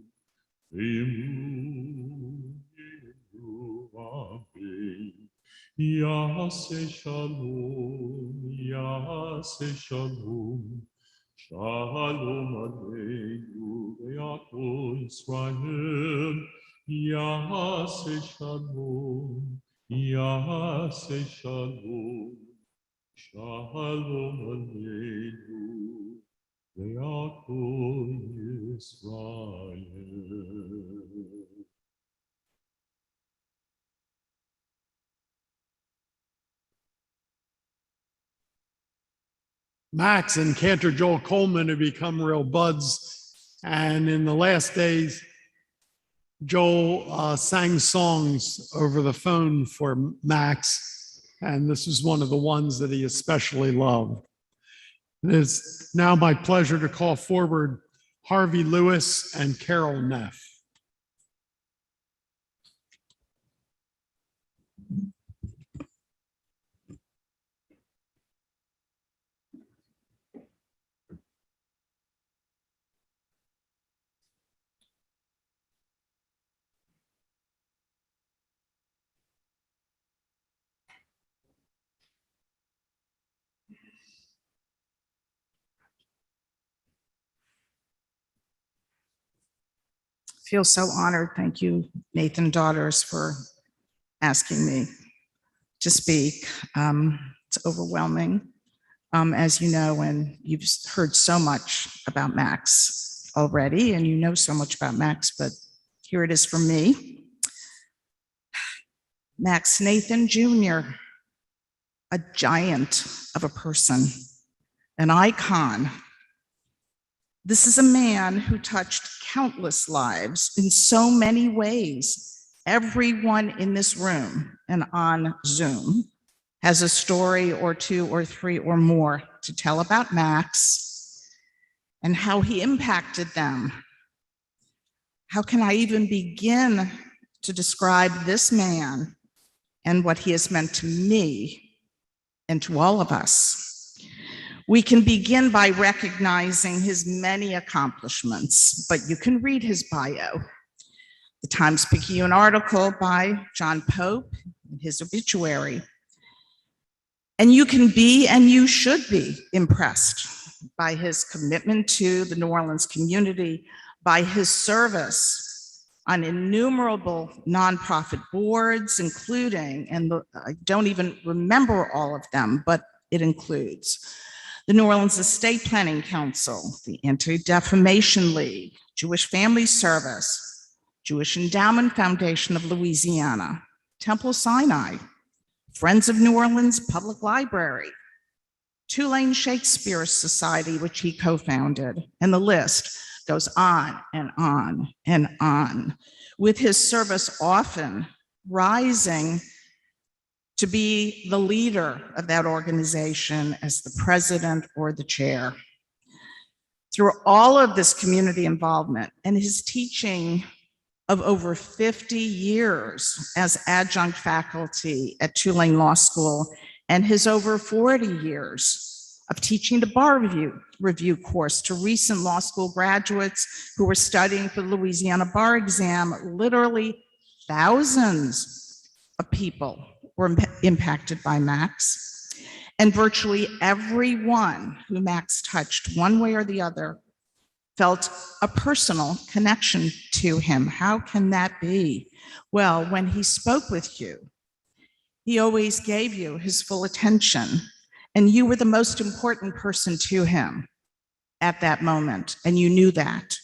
ve'imru amen. Yase shalom, shalom aleinu, ve'ako Yisrael, yase shalom, shalom aleinu, ve'ako Yisrael.
Max and Cantor Joel Coleman have become real buds. And in the last days, Joel sang songs over the phone for Max. And this is one of the ones that he especially loved. It is now my pleasure to call forward Harvey Lewis and Carol Neff.
feel so honored. Thank you, Nathan Daughters, for asking me to speak. It's overwhelming, as you know, and you've heard so much about Max already, and you know so much about Max, but here it is from me. Max Nathan Jr., a giant of a person, an icon. This is a man who touched countless lives in so many ways. Everyone in this room and on Zoom has a story or two or three or more to tell about Max and how he impacted them. How can I even begin to describe this man and what he has meant to me and to all of us? We can begin by recognizing his many accomplishments, but you can read his bio. The Times-Picayune article by John Pope, his obituary. And you can be, and you should be, impressed by his commitment to the New Orleans community, by his service on innumerable nonprofit boards, including, and I don't even remember all of them, but it includes the New Orleans Estate Planning Council, the Anti-Defamation League, Jewish Family Service, Jewish Endowment Foundation of Louisiana, Temple Sinai, Friends of New Orleans Public Library, Tulane Shakespeare Society, which he co-founded, and the list goes on and on and on, with his service often rising to be the leader of that organization as the president or the chair. Through all of this community involvement and his teaching of over 50 years as adjunct faculty at Tulane Law School and his over 40 years of teaching the bar review course to recent law school graduates who were studying for the Louisiana bar exam, literally thousands of people were impacted by Max, and virtually everyone who Max touched one way or the other felt a personal connection to him. How can that be? Well, when he spoke with you, he always gave you his full attention, and you were the most important person to him at that moment, and you knew that.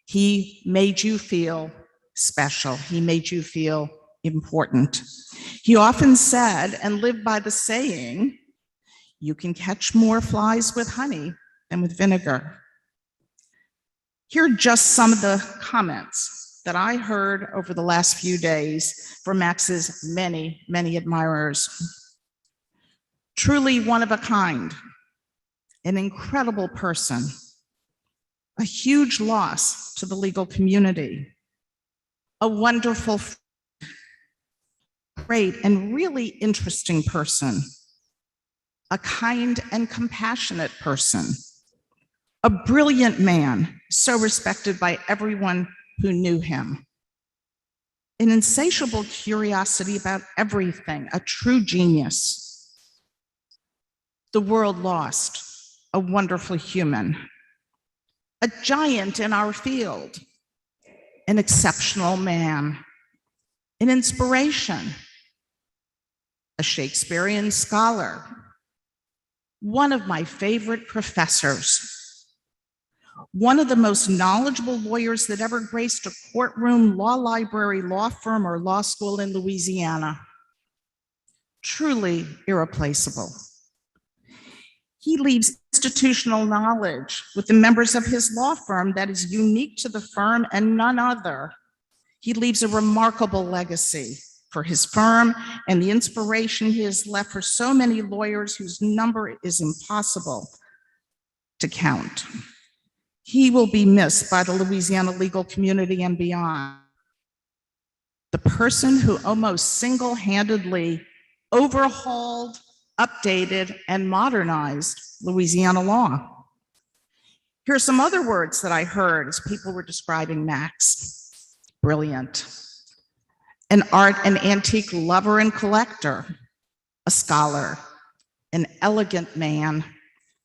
He made you feel special. He made you feel important. He often said and lived by the saying, you can catch more flies with honey than with vinegar. Here are just some of the comments that I heard over the last few days from Max's many, many admirers. Truly one of a kind, an incredible person, a huge loss to the legal community, a wonderful, great, and really interesting person, a kind and compassionate person, a brilliant man, so respected by everyone who knew him, an insatiable curiosity about everything, a true genius. The world lost a wonderful human, a giant in our field, an exceptional man, an inspiration, a Shakespearean scholar, one of my favorite professors, one of the most knowledgeable lawyers that ever graced a courtroom, law library, law firm, or law school in Louisiana. Truly irreplaceable. He leaves institutional knowledge with the members of his law firm that is unique to the firm and none other. He leaves a remarkable legacy for his firm and the inspiration he has left for so many lawyers whose number is impossible to count. He will be missed by the Louisiana legal community and beyond. The person who almost single-handedly overhauled, updated, and modernized Louisiana law. Here are some other words that I heard as people were describing Max. Brilliant. An art and antique lover and collector, a scholar, an elegant man,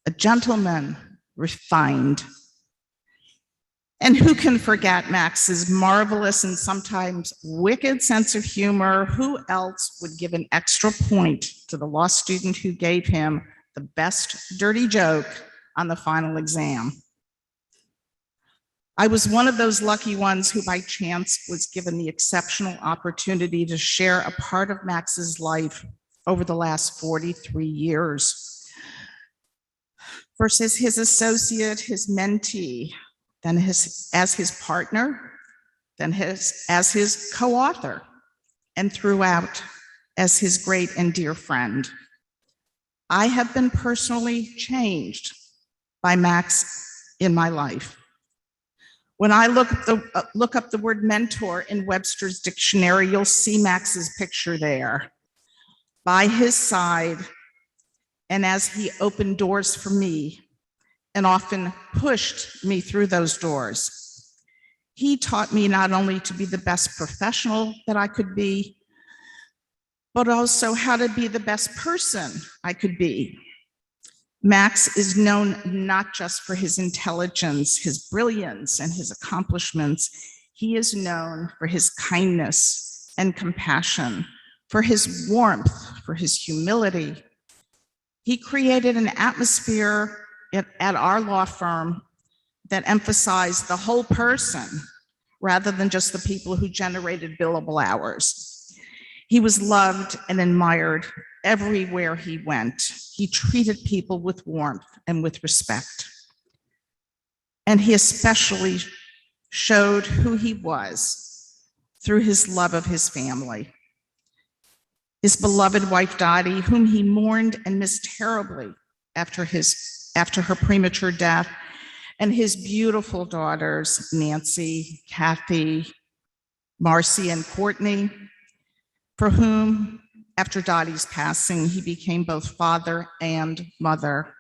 a gentleman, refined. And who can forget Max's marvelous and sometimes wicked sense of humor? Who else would give an extra point to the law student who gave him the best dirty joke on the final exam? I was one of those lucky ones who by chance was given the exceptional opportunity to share a part of Max's life over the last 43 years. First as his associate, his mentee, then as his partner, then as his co-author, and throughout as his great and dear friend. I have been personally changed by Max in my life. When I look up the word mentor in Webster's dictionary, you'll see Max's picture there. By his side, and as he opened doors for me and often pushed me through those doors, he taught me not only to be the best professional that I could be, but also how to be the best person I could be. Max is known not just for his intelligence, his brilliance, and his accomplishments. He is known for his kindness and compassion, for his warmth, for his humility. He created an atmosphere at our law firm that emphasized the whole person rather than just the people who generated billable hours. He was loved and admired everywhere he went. He treated people with warmth and with respect. And he especially showed who he was through his love of his family. His beloved wife, Dottie, whom he mourned and missed terribly after her premature death, and his beautiful daughters, Nancy, Kathy, Marcy, and Courtney, for whom, after Dottie's passing, he became both father and mother.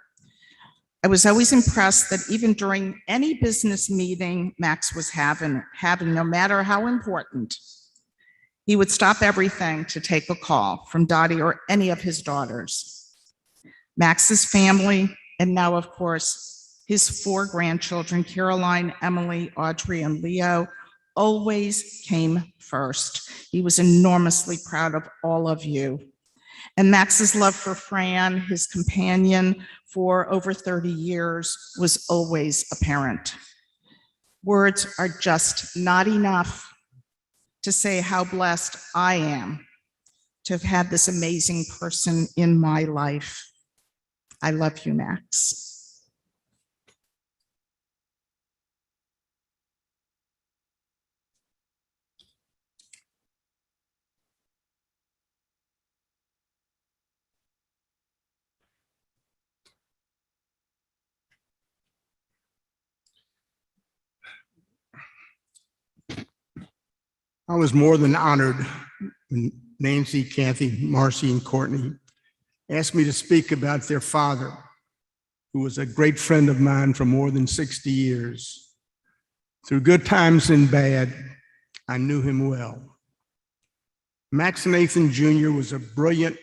I was always impressed that even during any business meeting Max was having, no matter how important, he would stop everything to take a call from Dottie or any of his daughters. Max's family, and now, of course, his 4 grandchildren, Caroline, Emily, Audrey, and Leo, always came first. He was enormously proud of all of you. And Max's love for Fran, his companion for over 30 years, was always apparent. Words are just not enough to say how blessed I am to have had this amazing person in my life. I love you, Max.
I was more than honored when Nancy, Kathy, Marcy, and Courtney asked me to speak about their father, who was a great friend of mine for more than 60 years. Through good times and bad, I knew him well. Max Nathan Jr. was a brilliant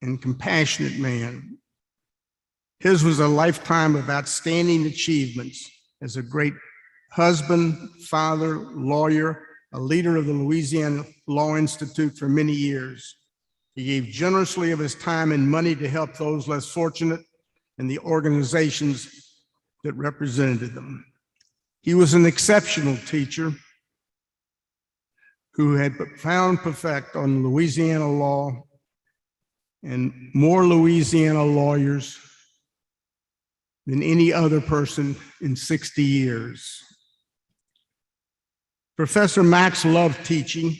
and compassionate man. His was a lifetime of outstanding achievements as a great husband, father, lawyer, a leader of the Louisiana Law Institute for many years. He gave generously of his time and money to help those less fortunate and the organizations that represented them. He was an exceptional teacher who had profound effect on Louisiana law and more Louisiana lawyers than any other person in 60 years. Professor Max loved teaching,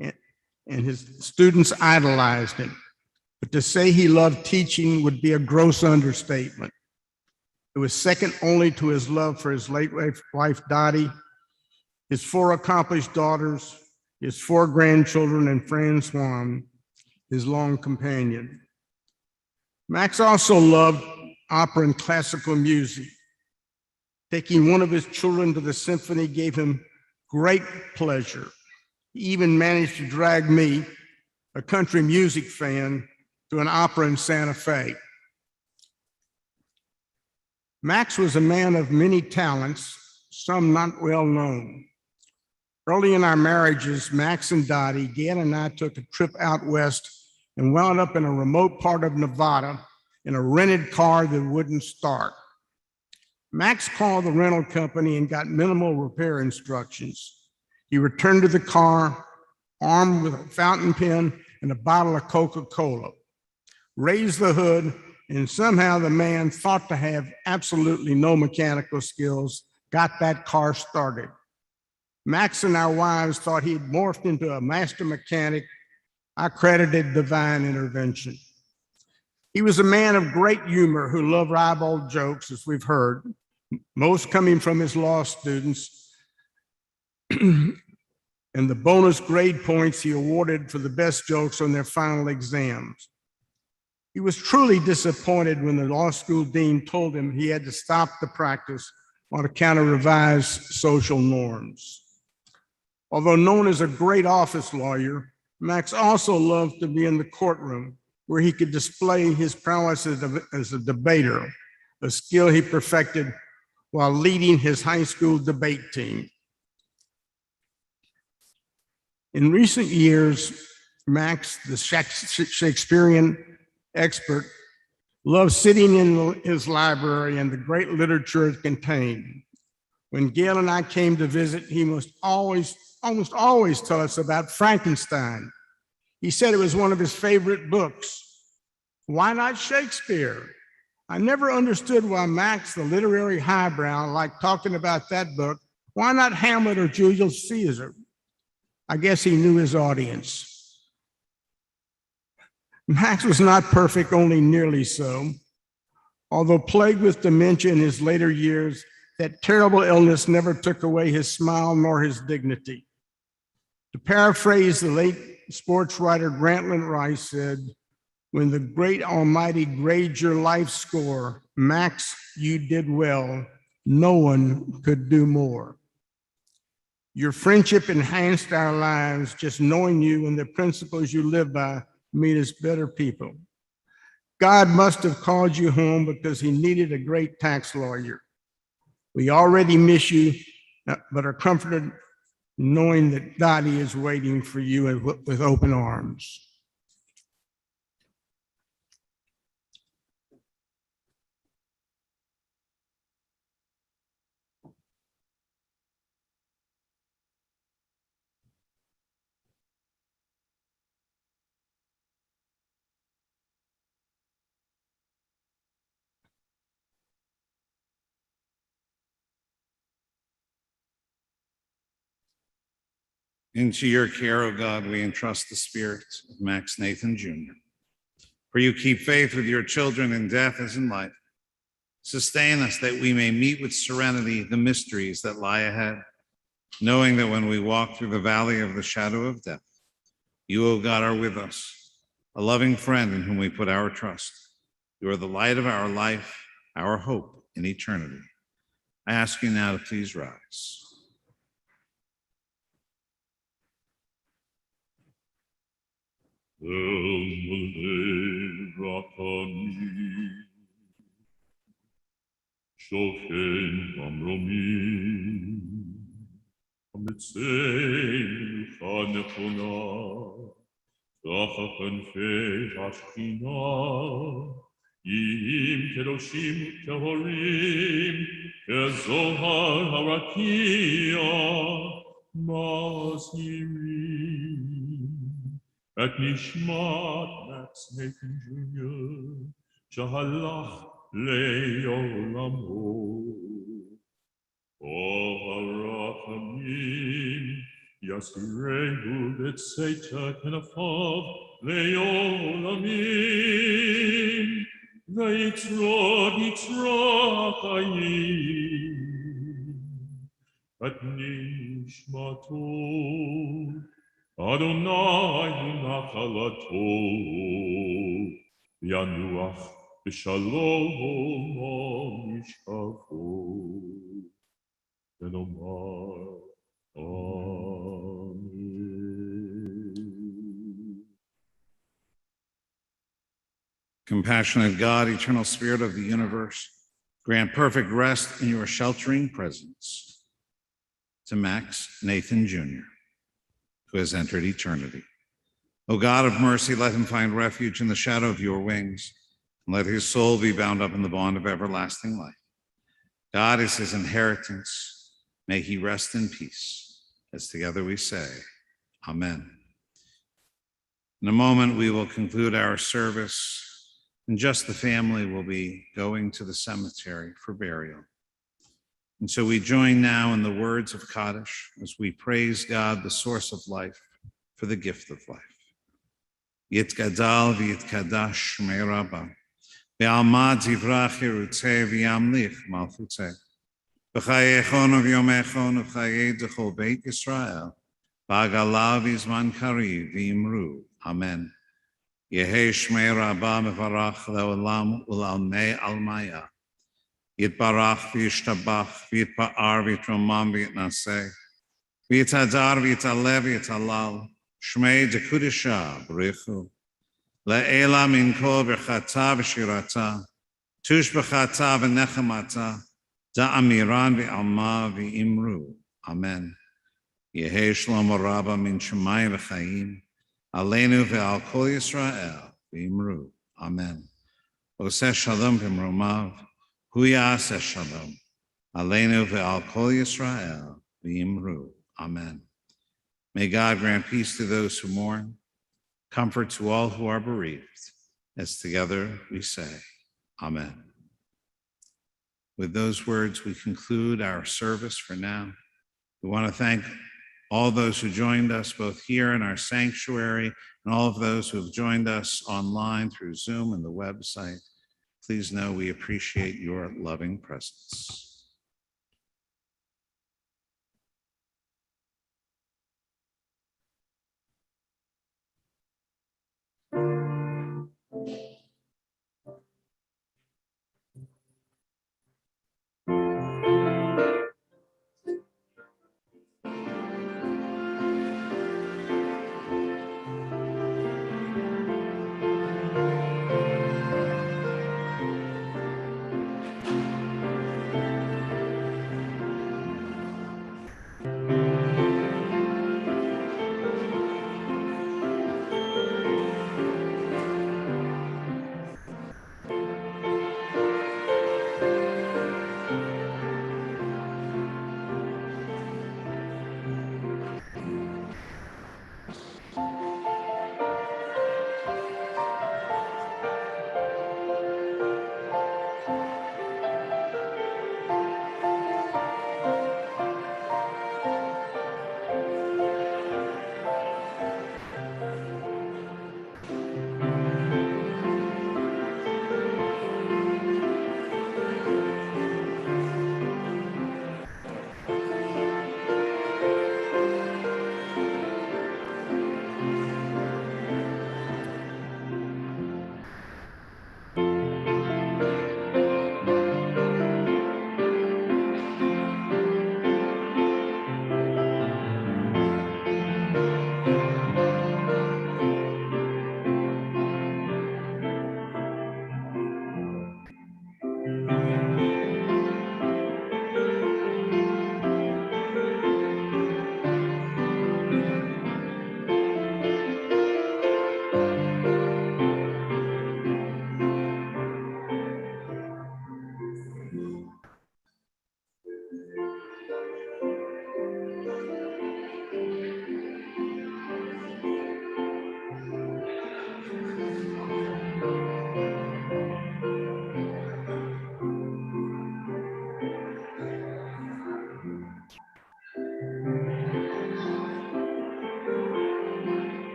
and his students idolized him. But to say he loved teaching would be a gross understatement. It was second only to his love for his late wife, Dottie, his 4 accomplished daughters, his 4 grandchildren, and Francois, his long companion. Max also loved opera and classical music. Taking one of his children to the symphony gave him great pleasure. He even managed to drag me, a country music fan, to an opera in Santa Fe. Max was a man of many talents, some not well known. Early in our marriages, Max and Dottie, Gail and I took a trip out west and wound up in a remote part of Nevada in a rented car that wouldn't start. Max called the rental company and got minimal repair instructions. He returned to the car armed with a fountain pen and a bottle of Coca-Cola, raised the hood, and somehow the man, thought to have absolutely no mechanical skills, got that car started. Max and our wives thought he'd morphed into a master mechanic. I credited divine intervention. He was a man of great humor who loved ribald jokes, as we've heard, most coming from his law students, and the bonus grade points he awarded for the best jokes on their final exams. He was truly disappointed when the law school dean told him he had to stop the practice on account of revised social norms. Although known as a great office lawyer, Max also loved to be in the courtroom where he could display his prowess as a debater, a skill he perfected while leading his high school debate team. In recent years, Max, the Shakespearean expert, loved sitting in his library and the great literature it contained. When Gail and I came to visit, he must almost always tell us about Frankenstein. He said it was one of his favorite books. Why not Shakespeare? I never understood why Max, the literary highbrow, liked talking about that book. Why not Hamlet or Julius Caesar? I guess he knew his audience. Max was not perfect, only nearly so. Although plagued with dementia in his later years, that terrible illness never took away his smile nor his dignity. To paraphrase the late sports writer Grantland Rice said, "When the great Almighty grades your life score, Max, you did well. No one could do more." Your friendship enhanced our lives. Just knowing you and the principles you live by made us better people. God must have called you home because he needed a great tax lawyer. We already miss you, but are comforted knowing that Dottie is waiting for you with open arms.
Into your care, O God, we entrust the spirit of Max Nathan Jr. For you keep faith with your children in death as in life. Sustain us that we may meet with serenity the mysteries that lie ahead, knowing that when we walk through the valley of the shadow of death, you, O God, are with us, a loving friend in whom we put our trust. You are the light of our life, our hope in eternity. I ask you now to please rise.
שוכן במרומים, המצאנו לך נכונה, תחת כנפי השכינה, יהיים קדושים טהורים, כזוהר הרקיע, מזהירים את נשמת מקס נייתן ג'וניור, שהלך לעולמו. O הרחמים, יסירהו בצאתה כנפיו לעולמים, ויצרור חיים את נשמתו. אדוני הוא נחלתו, ינוח בשלום משכבו, ונאמר אמן.
Compassionate God, eternal spirit of the universe, grant perfect rest in your sheltering presence. to Max Nathan Jr., who has entered eternity. O God of mercy, let him find refuge in the shadow of your wings, and let his soul be bound up in the bond of everlasting life. God is his inheritance. May he rest in peace. As together we say, Amen. In a moment, we will conclude our service, and just the family will be going to the cemetery for burial. And so we join now in the words of Kaddish as we praise God, the source of life, for the gift of life. Yitgadal v'yitkadash shmei Rabbah, ve'almad zivrach yerutzeh v'yamlich malchutzeh, v'chayechon v'yomechon v'chayei d'chol beit Yisrael, v'agalav v'zman kariv v'imru. Amen. Yehei shmei Rabbah mevarach le'olam u'lalmei almaya. Yitbarach v'yishtabach v'yitpa'ar v'yitromam v'yitnaseh, v'yitadar v'yitalev v'yitalal, shmei dekudisha b'richu, le'ela min kol b'chata v'shirata, tush b'chata v'nechamata, da'amiran v'alma v'imru. Amen. Yehei shlomo rabba min shemayim v'chayim, aleinu ve'al kol Yisrael v'imru. Amen. Oseh shalom v'mromav, hu ya'aseh shalom, aleinu ve'al kol Yisrael v'imru. Amen. May God grant peace to those who mourn, comfort to all who are bereaved, as together we say, Amen. With those words, we conclude our service for now. We want to thank all those who joined us both here in our sanctuary and all of those who have joined us online through Zoom and the website. Please know we appreciate your loving presence.